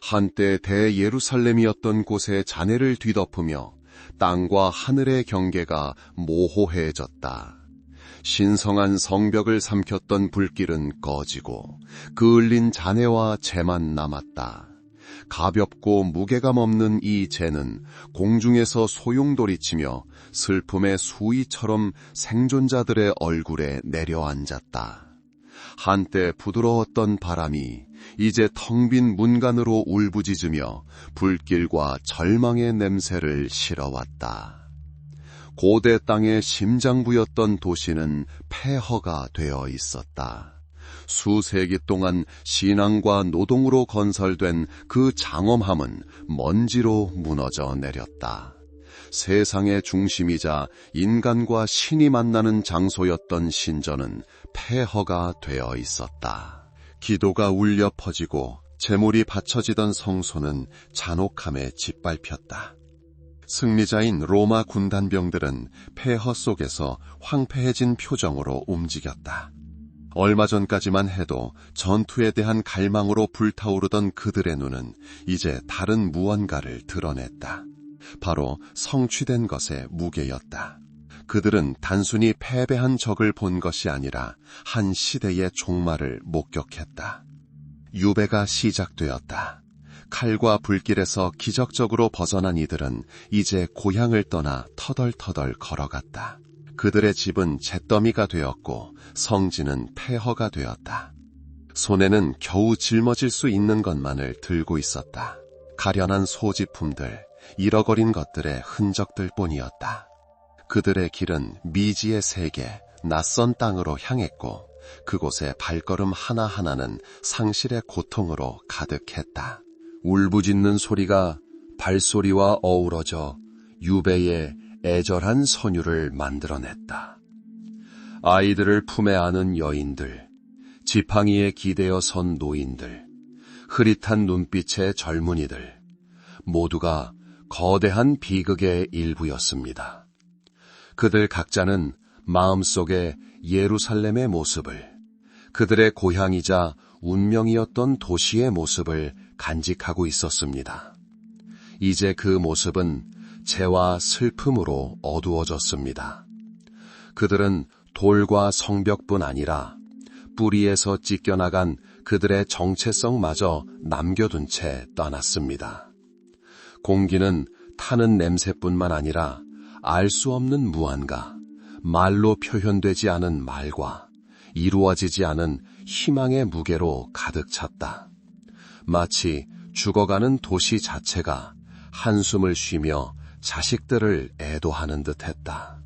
한때 대예루살렘이었던 곳의 잔해를 뒤덮으며 땅과 하늘의 경계가 모호해졌다. 신성한 성벽을 삼켰던 불길은 꺼지고 그을린 잔해와 재만 남았다. 가볍고 무게감 없는 이 재는 공중에서 소용돌이치며 슬픔의 수위처럼 생존자들의 얼굴에 내려앉았다. 한때 부드러웠던 바람이 이제 텅 빈 문간으로 울부짖으며 불길과 절망의 냄새를 실어왔다. 고대 땅의 심장부였던 도시는 폐허가 되어 있었다. 수세기 동안 신앙과 노동으로 건설된 그 장엄함은 먼지로 무너져 내렸다. 세상의 중심이자 인간과 신이 만나는 장소였던 신전은 폐허가 되어 있었다. 기도가 울려 퍼지고 제물이 바쳐지던 성소는 잔혹함에 짓밟혔다. 승리자인 로마 군단병들은 폐허 속에서 황폐해진 표정으로 움직였다. 얼마 전까지만 해도 전투에 대한 갈망으로 불타오르던 그들의 눈은 이제 다른 무언가를 드러냈다. 바로 성취된 것의 무게였다. 그들은 단순히 패배한 적을 본 것이 아니라 한 시대의 종말을 목격했다. 유배가 시작되었다. 칼과 불길에서 기적적으로 벗어난 이들은 이제 고향을 떠나 터덜터덜 걸어갔다. 그들의 집은 잿더미가 되었고 성지는 폐허가 되었다. 손에는 겨우 짊어질 수 있는 것만을 들고 있었다. 가련한 소지품들, 잃어버린 것들의 흔적들 뿐이었다. 그들의 길은 미지의 세계, 낯선 땅으로 향했고 그곳의 발걸음 하나하나는 상실의 고통으로 가득했다. 울부짖는 소리가 발소리와 어우러져 유배의 애절한 선율을 만들어냈다. 아이들을 품에 안은 여인들, 지팡이에 기대어 선 노인들, 흐릿한 눈빛의 젊은이들, 모두가 거대한 비극의 일부였습니다. 그들 각자는 마음속에 예루살렘의 모습을, 그들의 고향이자 운명이었던 도시의 모습을 간직하고 있었습니다. 이제 그 모습은 재와 슬픔으로 어두워졌습니다. 그들은 돌과 성벽뿐 아니라 뿌리에서 찢겨나간 그들의 정체성마저 남겨둔 채 떠났습니다. 공기는 타는 냄새뿐만 아니라 알 수 없는 무언가, 말로 표현되지 않은 말과 이루어지지 않은 희망의 무게로 가득 찼다. 마치 죽어가는 도시 자체가 한숨을 쉬며 자식들을 애도하는 듯했다.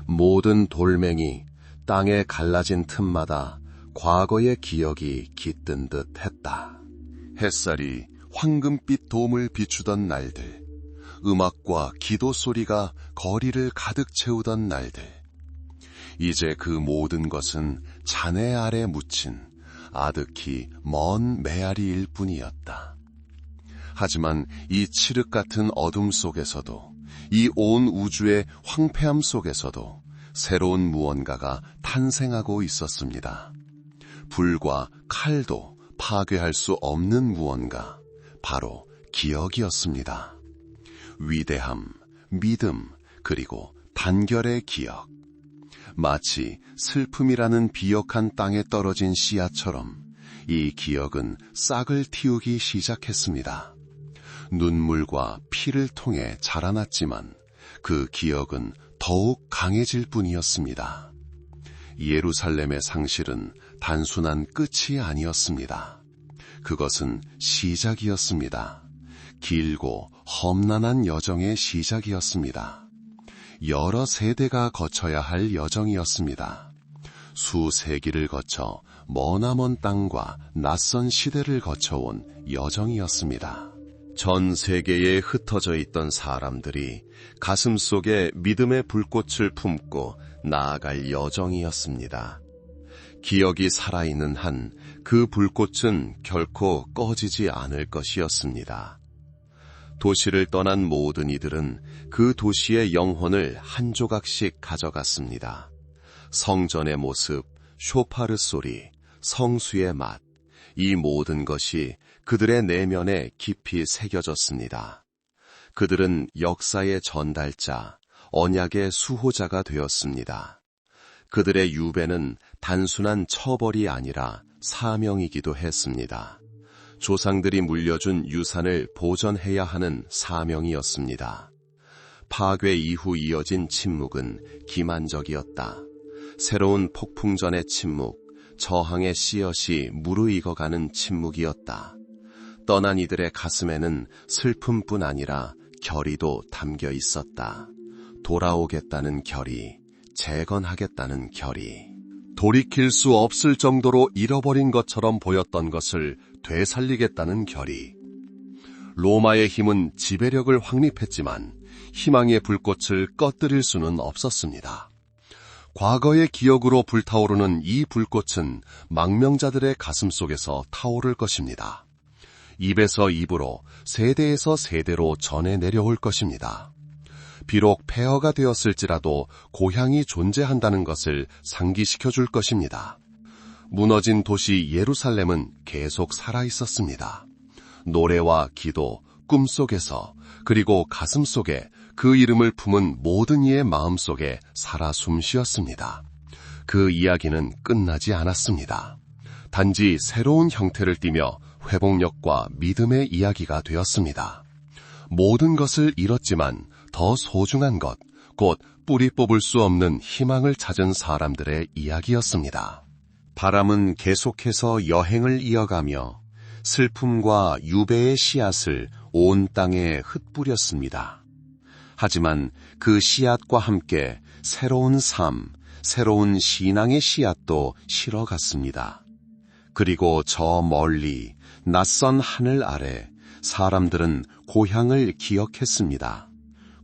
모든 돌멩이, 땅에 갈라진 틈마다 과거의 기억이 깃든 듯했다. 햇살이 황금빛 돔을 비추던 날들, 음악과 기도 소리가 거리를 가득 채우던 날들, 이제 그 모든 것은 잔해 아래 묻힌 아득히 먼 메아리일 뿐이었다. 하지만 이 칠흑 같은 어둠 속에서도, 이 온 우주의 황폐함 속에서도 새로운 무언가가 탄생하고 있었습니다. 불과 칼도 파괴할 수 없는 무언가, 바로 기억이었습니다. 위대함, 믿음, 그리고 단결의 기억. 마치 슬픔이라는 비역한 땅에 떨어진 씨앗처럼 이 기억은 싹을 틔우기 시작했습니다. 눈물과 피를 통해 자라났지만 그 기억은 더욱 강해질 뿐이었습니다. 예루살렘의 상실은 단순한 끝이 아니었습니다. 그것은 시작이었습니다. 길고 험난한 여정의 시작이었습니다. 여러 세대가 거쳐야 할 여정이었습니다. 수세기를 거쳐 머나먼 땅과 낯선 시대를 거쳐온 여정이었습니다. 전 세계에 흩어져 있던 사람들이 가슴속에 믿음의 불꽃을 품고 나아갈 여정이었습니다. 기억이 살아있는 한 그 불꽃은 결코 꺼지지 않을 것이었습니다. 도시를 떠난 모든 이들은 그 도시의 영혼을 한 조각씩 가져갔습니다. 성전의 모습, 쇼파르 소리, 성수의 맛, 이 모든 것이 그들의 내면에 깊이 새겨졌습니다. 그들은 역사의 전달자, 언약의 수호자가 되었습니다. 그들의 유배는 단순한 처벌이 아니라 사명이기도 했습니다. 조상들이 물려준 유산을 보존해야 하는 사명이었습니다. 파괴 이후 이어진 침묵은 기만적이었다. 새로운 폭풍전의 침묵, 저항의 씨앗이 무르익어가는 침묵이었다. 떠난 이들의 가슴에는 슬픔뿐 아니라 결의도 담겨 있었다. 돌아오겠다는 결의, 재건하겠다는 결의. 돌이킬 수 없을 정도로 잃어버린 것처럼 보였던 것을 되살리겠다는 결의. 로마의 힘은 지배력을 확립했지만 희망의 불꽃을 꺼뜨릴 수는 없었습니다. 과거의 기억으로 불타오르는 이 불꽃은 망명자들의 가슴 속에서 타오를 것입니다. 입에서 입으로, 세대에서 세대로 전해 내려올 것입니다. 비록 폐허가 되었을지라도 고향이 존재한다는 것을 상기시켜 줄 것입니다. 무너진 도시 예루살렘은 계속 살아있었습니다. 노래와 기도, 꿈속에서, 그리고 가슴속에 그 이름을 품은 모든 이의 마음속에 살아 숨쉬었습니다. 그 이야기는 끝나지 않았습니다. 단지 새로운 형태를 띠며 회복력과 믿음의 이야기가 되었습니다. 모든 것을 잃었지만 더 소중한 것, 곧 뿌리 뽑을 수 없는 희망을 찾은 사람들의 이야기였습니다. 바람은 계속해서 여행을 이어가며 슬픔과 유배의 씨앗을 온 땅에 흩뿌렸습니다. 하지만 그 씨앗과 함께 새로운 삶, 새로운 신앙의 씨앗도 실어갔습니다. 그리고 저 멀리 낯선 하늘 아래 사람들은 고향을 기억했습니다.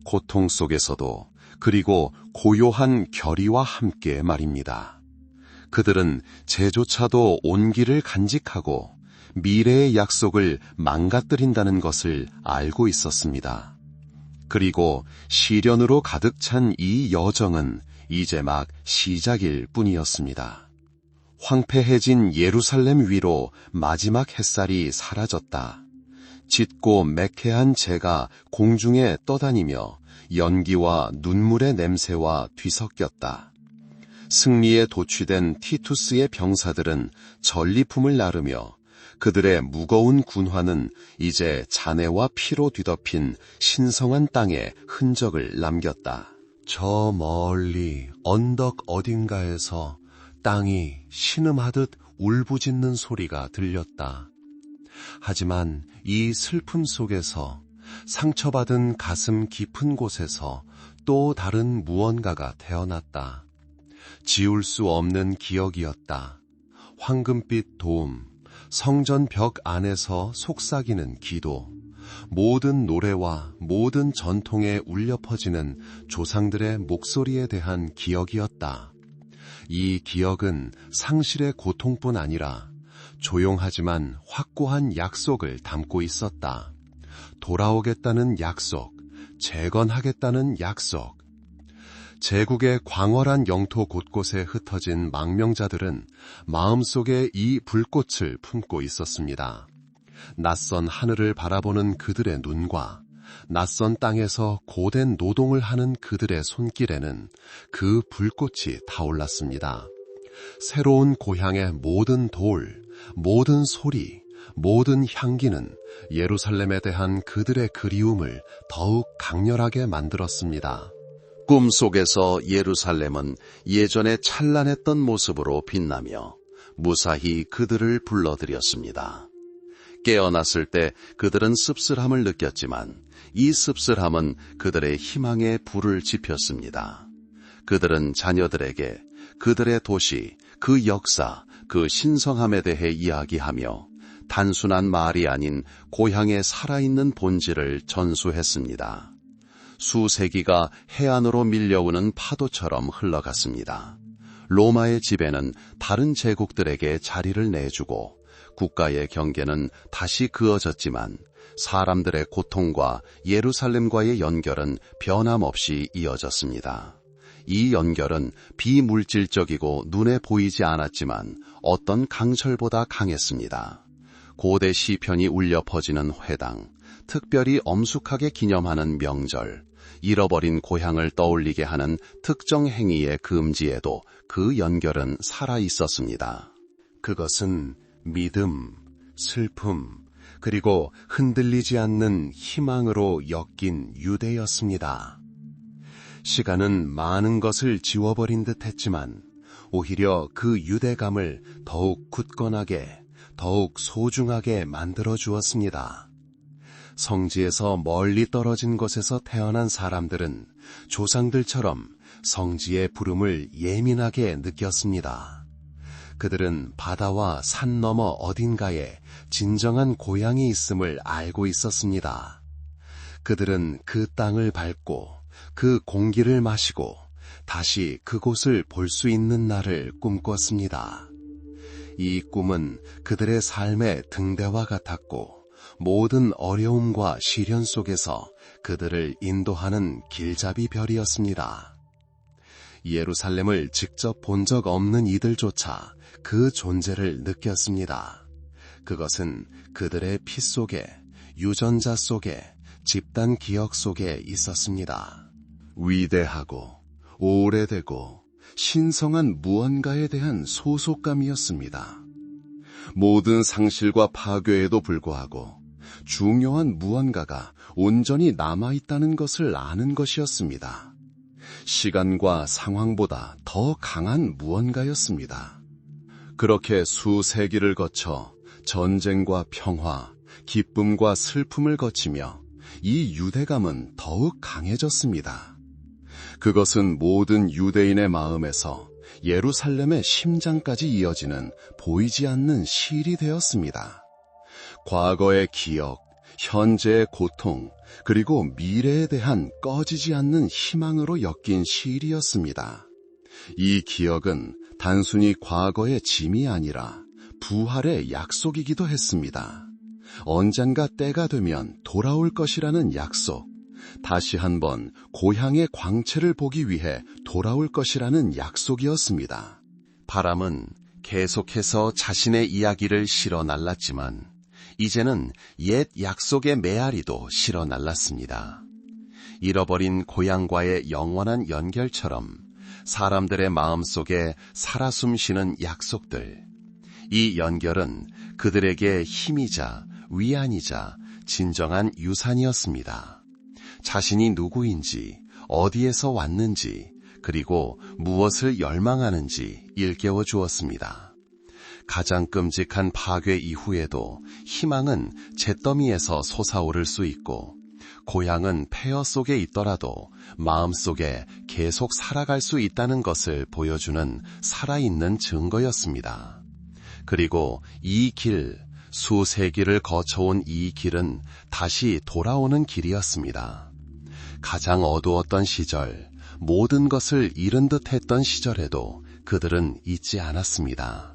고통 속에서도, 그리고 고요한 결의와 함께 말입니다. 그들은 죄조차도 온기를 간직하고 미래의 약속을 망가뜨린다는 것을 알고 있었습니다. 그리고 시련으로 가득 찬 이 여정은 이제 막 시작일 뿐이었습니다. 황폐해진 예루살렘 위로 마지막 햇살이 사라졌다. 짙고 매캐한 재가 공중에 떠다니며 연기와 눈물의 냄새와 뒤섞였다. 승리에 도취된 티투스의 병사들은 전리품을 나르며 그들의 무거운 군화는 이제 잔해와 피로 뒤덮인 신성한 땅에 흔적을 남겼다. 저 멀리 언덕 어딘가에서 땅이 신음하듯 울부짖는 소리가 들렸다. 하지만 이 슬픔 속에서, 상처받은 가슴 깊은 곳에서 또 다른 무언가가 태어났다. 지울 수 없는 기억이었다. 황금빛 도움, 성전 벽 안에서 속삭이는 기도, 모든 노래와 모든 전통에 울려 퍼지는 조상들의 목소리에 대한 기억이었다. 이 기억은 상실의 고통뿐 아니라 조용하지만 확고한 약속을 담고 있었다. 돌아오겠다는 약속, 재건하겠다는 약속. 제국의 광활한 영토 곳곳에 흩어진 망명자들은 마음속에 이 불꽃을 품고 있었습니다. 낯선 하늘을 바라보는 그들의 눈과 낯선 땅에서 고된 노동을 하는 그들의 손길에는 그 불꽃이 타올랐습니다. 새로운 고향의 모든 돌, 모든 소리, 모든 향기는 예루살렘에 대한 그들의 그리움을 더욱 강렬하게 만들었습니다. 꿈속에서 예루살렘은 예전에 찬란했던 모습으로 빛나며 무사히 그들을 불러들였습니다. 깨어났을 때 그들은 씁쓸함을 느꼈지만 이 씁쓸함은 그들의 희망의 불을 지폈습니다. 그들은 자녀들에게 그들의 도시, 그 역사, 그 신성함에 대해 이야기하며 단순한 말이 아닌 고향의 살아있는 본질을 전수했습니다. 수세기가 해안으로 밀려오는 파도처럼 흘러갔습니다. 로마의 지배는 다른 제국들에게 자리를 내주고 국가의 경계는 다시 그어졌지만 사람들의 고통과 예루살렘과의 연결은 변함없이 이어졌습니다. 이 연결은 비물질적이고 눈에 보이지 않았지만 어떤 강철보다 강했습니다. 고대 시편이 울려 퍼지는 회당, 특별히 엄숙하게 기념하는 명절, 잃어버린 고향을 떠올리게 하는 특정 행위의 금지에도 그 연결은 살아 있었습니다. 그것은 믿음, 슬픔, 그리고 흔들리지 않는 희망으로 엮인 유대였습니다. 시간은 많은 것을 지워버린 듯 했지만 오히려 그 유대감을 더욱 굳건하게, 더욱 소중하게 만들어 주었습니다. 성지에서 멀리 떨어진 곳에서 태어난 사람들은 조상들처럼 성지의 부름을 예민하게 느꼈습니다. 그들은 바다와 산 너머 어딘가에 진정한 고향이 있음을 알고 있었습니다. 그들은 그 땅을 밟고 그 공기를 마시고 다시 그곳을 볼 수 있는 날을 꿈꿨습니다. 이 꿈은 그들의 삶의 등대와 같았고 모든 어려움과 시련 속에서 그들을 인도하는 길잡이 별이었습니다. 예루살렘을 직접 본 적 없는 이들조차 그 존재를 느꼈습니다. 그것은 그들의 피 속에, 유전자 속에, 집단 기억 속에 있었습니다. 위대하고 오래되고 신성한 무언가에 대한 소속감이었습니다. 모든 상실과 파괴에도 불구하고 중요한 무언가가 온전히 남아있다는 것을 아는 것이었습니다. 시간과 상황보다 더 강한 무언가였습니다. 그렇게 수세기를 거쳐 전쟁과 평화, 기쁨과 슬픔을 거치며 이 유대감은 더욱 강해졌습니다. 그것은 모든 유대인의 마음에서 예루살렘의 심장까지 이어지는 보이지 않는 실이 되었습니다. 과거의 기억, 현재의 고통, 그리고 미래에 대한 꺼지지 않는 희망으로 엮인 실이었습니다. 이 기억은 단순히 과거의 짐이 아니라 부활의 약속이기도 했습니다. 언젠가 때가 되면 돌아올 것이라는 약속, 다시 한번 고향의 광채를 보기 위해 돌아올 것이라는 약속이었습니다. 바람은 계속해서 자신의 이야기를 실어 날랐지만 이제는 옛 약속의 메아리도 실어 날랐습니다. 잃어버린 고향과의 영원한 연결처럼 사람들의 마음속에 살아 숨쉬는 약속들, 이 연결은 그들에게 힘이자 위안이자 진정한 유산이었습니다. 자신이 누구인지, 어디에서 왔는지, 그리고 무엇을 열망하는지 일깨워 주었습니다. 가장 끔찍한 파괴 이후에도 희망은 잿더미에서 솟아오를 수 있고 고향은 폐허 속에 있더라도 마음속에 계속 살아갈 수 있다는 것을 보여주는 살아있는 증거였습니다. 그리고 이 길, 수세기를 거쳐온 이 길은 다시 돌아오는 길이었습니다. 가장 어두웠던 시절, 모든 것을 잃은 듯 했던 시절에도 그들은 잊지 않았습니다.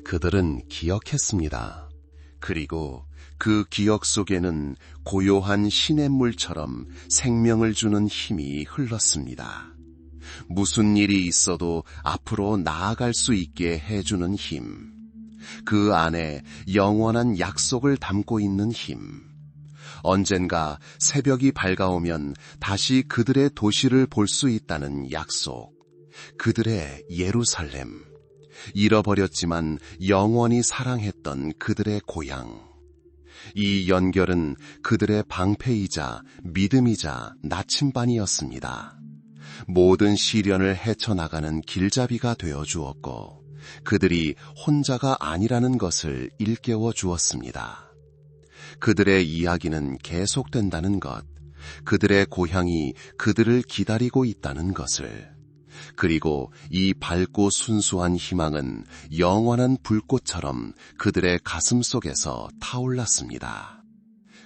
그들은 기억했습니다. 그리고 그 기억 속에는 고요한 시냇물처럼 생명을 주는 힘이 흘렀습니다. 무슨 일이 있어도 앞으로 나아갈 수 있게 해주는 힘. 그 안에 영원한 약속을 담고 있는 힘. 언젠가 새벽이 밝아오면 다시 그들의 도시를 볼 수 있다는 약속. 그들의 예루살렘. 잃어버렸지만 영원히 사랑했던 그들의 고향. 이 연결은 그들의 방패이자 믿음이자 나침반이었습니다. 모든 시련을 헤쳐나가는 길잡이가 되어 주었고 그들이 혼자가 아니라는 것을 일깨워 주었습니다. 그들의 이야기는 계속된다는 것, 그들의 고향이 그들을 기다리고 있다는 것을, 그리고 이 밝고 순수한 희망은 영원한 불꽃처럼 그들의 가슴 속에서 타올랐습니다.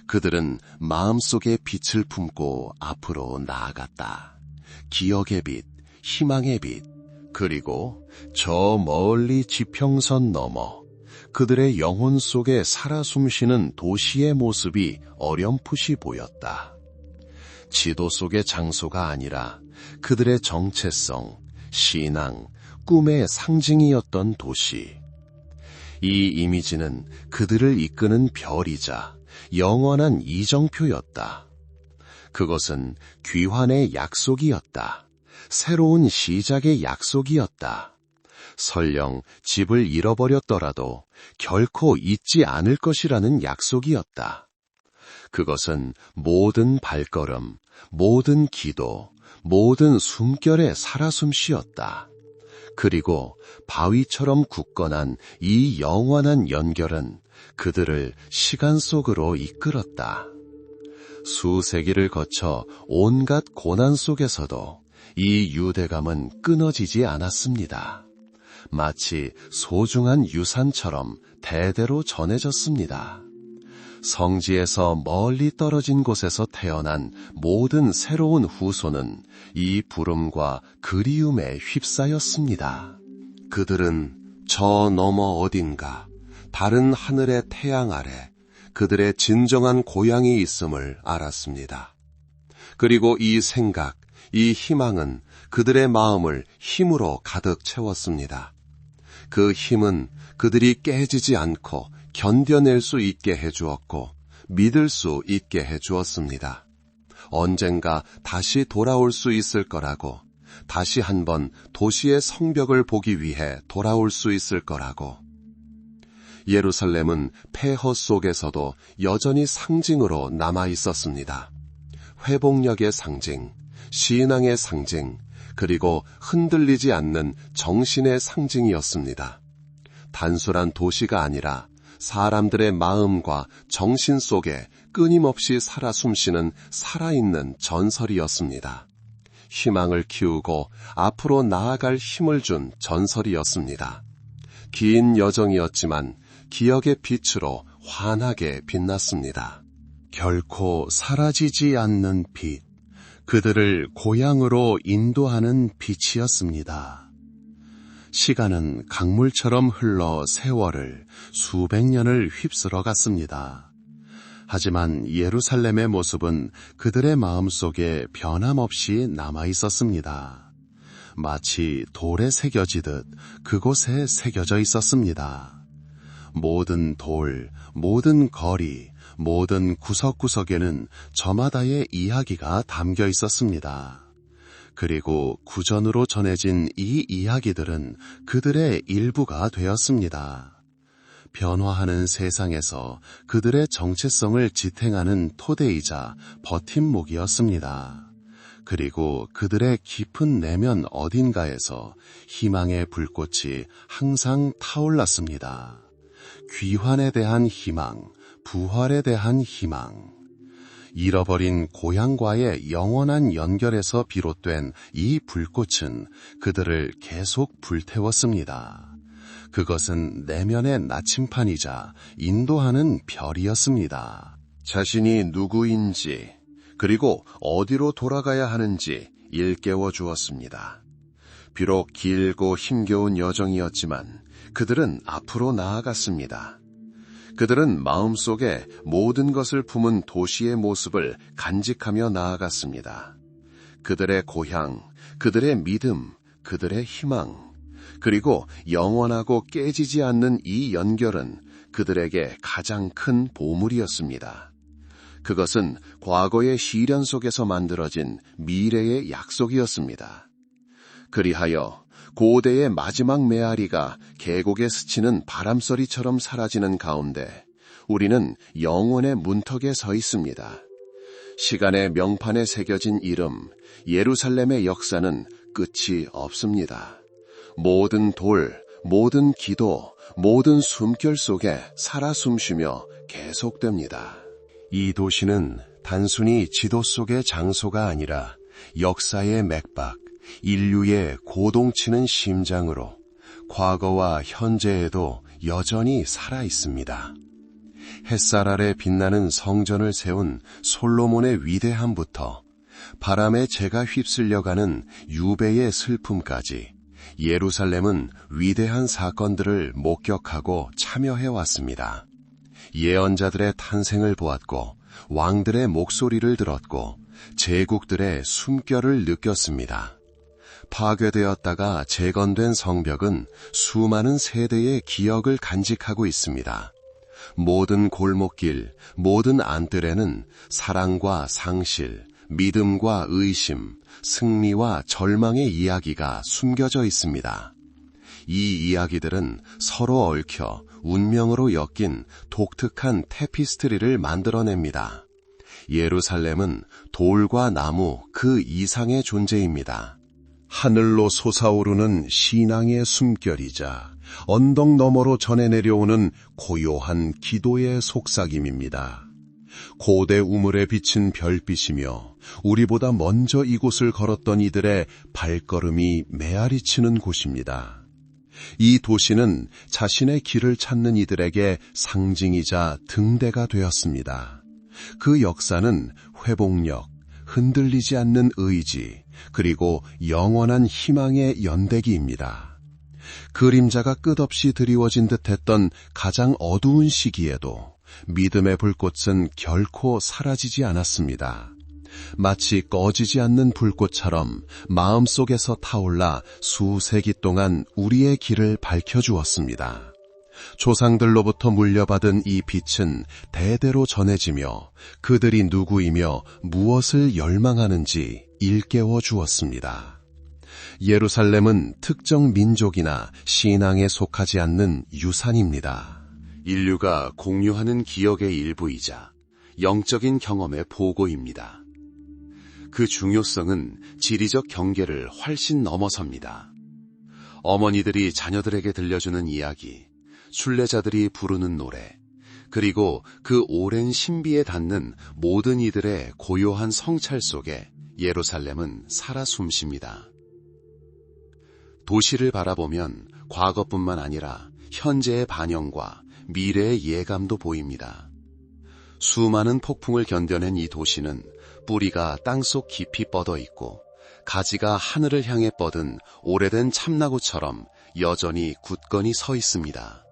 그들은 마음속에 빛을 품고 앞으로 나아갔다. 기억의 빛, 희망의 빛, 그리고 저 멀리 지평선 너머 그들의 영혼 속에 살아 숨쉬는 도시의 모습이 어렴풋이 보였다. 지도 속의 장소가 아니라 그들의 정체성, 신앙, 꿈의 상징이었던 도시. 이 이미지는 그들을 이끄는 별이자 영원한 이정표였다. 그것은 귀환의 약속이었다. 새로운 시작의 약속이었다. 설령 집을 잃어버렸더라도 결코 잊지 않을 것이라는 약속이었다. 그것은 모든 발걸음, 모든 기도, 모든 숨결의 살아숨쉬었다. 그리고 바위처럼 굳건한 이 영원한 연결은 그들을 시간 속으로 이끌었다. 수세기를 거쳐 온갖 고난 속에서도 이 유대감은 끊어지지 않았습니다. 마치 소중한 유산처럼 대대로 전해졌습니다. 성지에서 멀리 떨어진 곳에서 태어난 모든 새로운 후손은 이 부름과 그리움에 휩싸였습니다. 그들은 저 너머 어딘가 다른 하늘의 태양 아래 그들의 진정한 고향이 있음을 알았습니다. 그리고 이 생각, 이 희망은 그들의 마음을 힘으로 가득 채웠습니다. 그 힘은 그들이 깨지지 않고 견뎌낼 수 있게 해주었고 믿을 수 있게 해주었습니다. 언젠가 다시 돌아올 수 있을 거라고, 다시 한번 도시의 성벽을 보기 위해 돌아올 수 있을 거라고. 예루살렘은 폐허 속에서도 여전히 상징으로 남아 있었습니다. 회복력의 상징, 신앙의 상징, 그리고 흔들리지 않는 정신의 상징이었습니다. 단순한 도시가 아니라 사람들의 마음과 정신 속에 끊임없이 살아 숨쉬는 살아있는 전설이었습니다. 희망을 키우고 앞으로 나아갈 힘을 준 전설이었습니다. 긴 여정이었지만 기억의 빛으로 환하게 빛났습니다. 결코 사라지지 않는 빛, 그들을 고향으로 인도하는 빛이었습니다. 시간은 강물처럼 흘러 세월을 수백 년을 휩쓸어 갔습니다. 하지만 예루살렘의 모습은 그들의 마음속에 변함없이 남아 있었습니다. 마치 돌에 새겨지듯 그곳에 새겨져 있었습니다. 모든 돌, 모든 거리, 모든 구석구석에는 저마다의 이야기가 담겨 있었습니다. 그리고 구전으로 전해진 이 이야기들은 그들의 일부가 되었습니다. 변화하는 세상에서 그들의 정체성을 지탱하는 토대이자 버팀목이었습니다. 그리고 그들의 깊은 내면 어딘가에서 희망의 불꽃이 항상 타올랐습니다. 귀환에 대한 희망, 부활에 대한 희망. 잃어버린 고향과의 영원한 연결에서 비롯된 이 불꽃은 그들을 계속 불태웠습니다. 그것은 내면의 나침판이자 인도하는 별이었습니다. 자신이 누구인지, 그리고 어디로 돌아가야 하는지 일깨워 주었습니다. 비록 길고 힘겨운 여정이었지만 그들은 앞으로 나아갔습니다. 그들은 마음속에 모든 것을 품은 도시의 모습을 간직하며 나아갔습니다. 그들의 고향, 그들의 믿음, 그들의 희망, 그리고 영원하고 깨지지 않는 이 연결은 그들에게 가장 큰 보물이었습니다. 그것은 과거의 시련 속에서 만들어진 미래의 약속이었습니다. 그리하여 고대의 마지막 메아리가 계곡에 스치는 바람소리처럼 사라지는 가운데 우리는 영원의 문턱에 서 있습니다. 시간의 명판에 새겨진 이름, 예루살렘의 역사는 끝이 없습니다. 모든 돌, 모든 기도, 모든 숨결 속에 살아 숨쉬며 계속됩니다. 이 도시는 단순히 지도 속의 장소가 아니라 역사의 맥박, 인류의 고동치는 심장으로 과거와 현재에도 여전히 살아 있습니다. 햇살 아래 빛나는 성전을 세운 솔로몬의 위대함부터 바람에 재가 휩쓸려가는 유배의 슬픔까지 예루살렘은 위대한 사건들을 목격하고 참여해왔습니다. 예언자들의 탄생을 보았고 왕들의 목소리를 들었고 제국들의 숨결을 느꼈습니다. 파괴되었다가 재건된 성벽은 수많은 세대의 기억을 간직하고 있습니다. 모든 골목길, 모든 안뜰에는 사랑과 상실, 믿음과 의심, 승리와 절망의 이야기가 숨겨져 있습니다. 이 이야기들은 서로 얽혀 운명으로 엮인 독특한 테피스트리를 만들어냅니다. 예루살렘은 돌과 나무 그 이상의 존재입니다. 하늘로 솟아오르는 신앙의 숨결이자 언덕 너머로 전해 내려오는 고요한 기도의 속삭임입니다. 고대 우물에 비친 별빛이며 우리보다 먼저 이곳을 걸었던 이들의 발걸음이 메아리치는 곳입니다. 이 도시는 자신의 길을 찾는 이들에게 상징이자 등대가 되었습니다. 그 역사는 회복력, 흔들리지 않는 의지, 그리고 영원한 희망의 연대기입니다. 그림자가 끝없이 드리워진 듯했던 가장 어두운 시기에도 믿음의 불꽃은 결코 사라지지 않았습니다. 마치 꺼지지 않는 불꽃처럼 마음속에서 타올라 수세기 동안 우리의 길을 밝혀주었습니다. 조상들로부터 물려받은 이 빛은 대대로 전해지며 그들이 누구이며 무엇을 열망하는지 일깨워 주었습니다. 예루살렘은 특정 민족이나 신앙에 속하지 않는 유산입니다. 인류가 공유하는 기억의 일부이자 영적인 경험의 보고입니다. 그 중요성은 지리적 경계를 훨씬 넘어섭니다. 어머니들이 자녀들에게 들려주는 이야기, 순례자들이 부르는 노래, 그리고 그 오랜 신비에 닿는 모든 이들의 고요한 성찰 속에 예루살렘은 살아 숨쉽니다. 도시를 바라보면 과거뿐만 아니라 현재의 반영과 미래의 예감도 보입니다. 수많은 폭풍을 견뎌낸 이 도시는 뿌리가 땅속 깊이 뻗어 있고 가지가 하늘을 향해 뻗은 오래된 참나무처럼 여전히 굳건히 서 있습니다.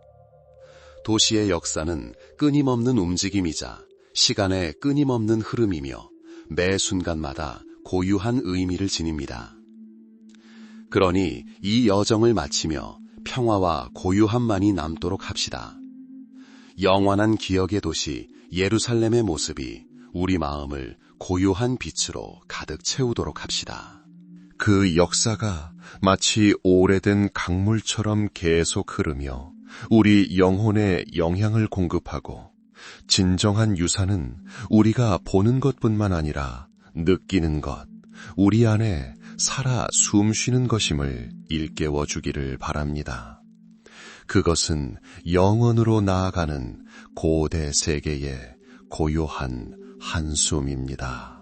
도시의 역사는 끊임없는 움직임이자 시간의 끊임없는 흐름이며 매 순간마다 고유한 의미를 지닙니다. 그러니 이 여정을 마치며 평화와 고요함만이 남도록 합시다. 영원한 기억의 도시 예루살렘의 모습이 우리 마음을 고요한 빛으로 가득 채우도록 합시다. 그 역사가 마치 오래된 강물처럼 계속 흐르며 우리 영혼에 영향을 공급하고 진정한 유산은 우리가 보는 것뿐만 아니라 느끼는 것, 우리 안에 살아 숨쉬는 것임을 일깨워 주기를 바랍니다. 그것은 영원으로 나아가는 고대 세계의 고요한 한숨입니다.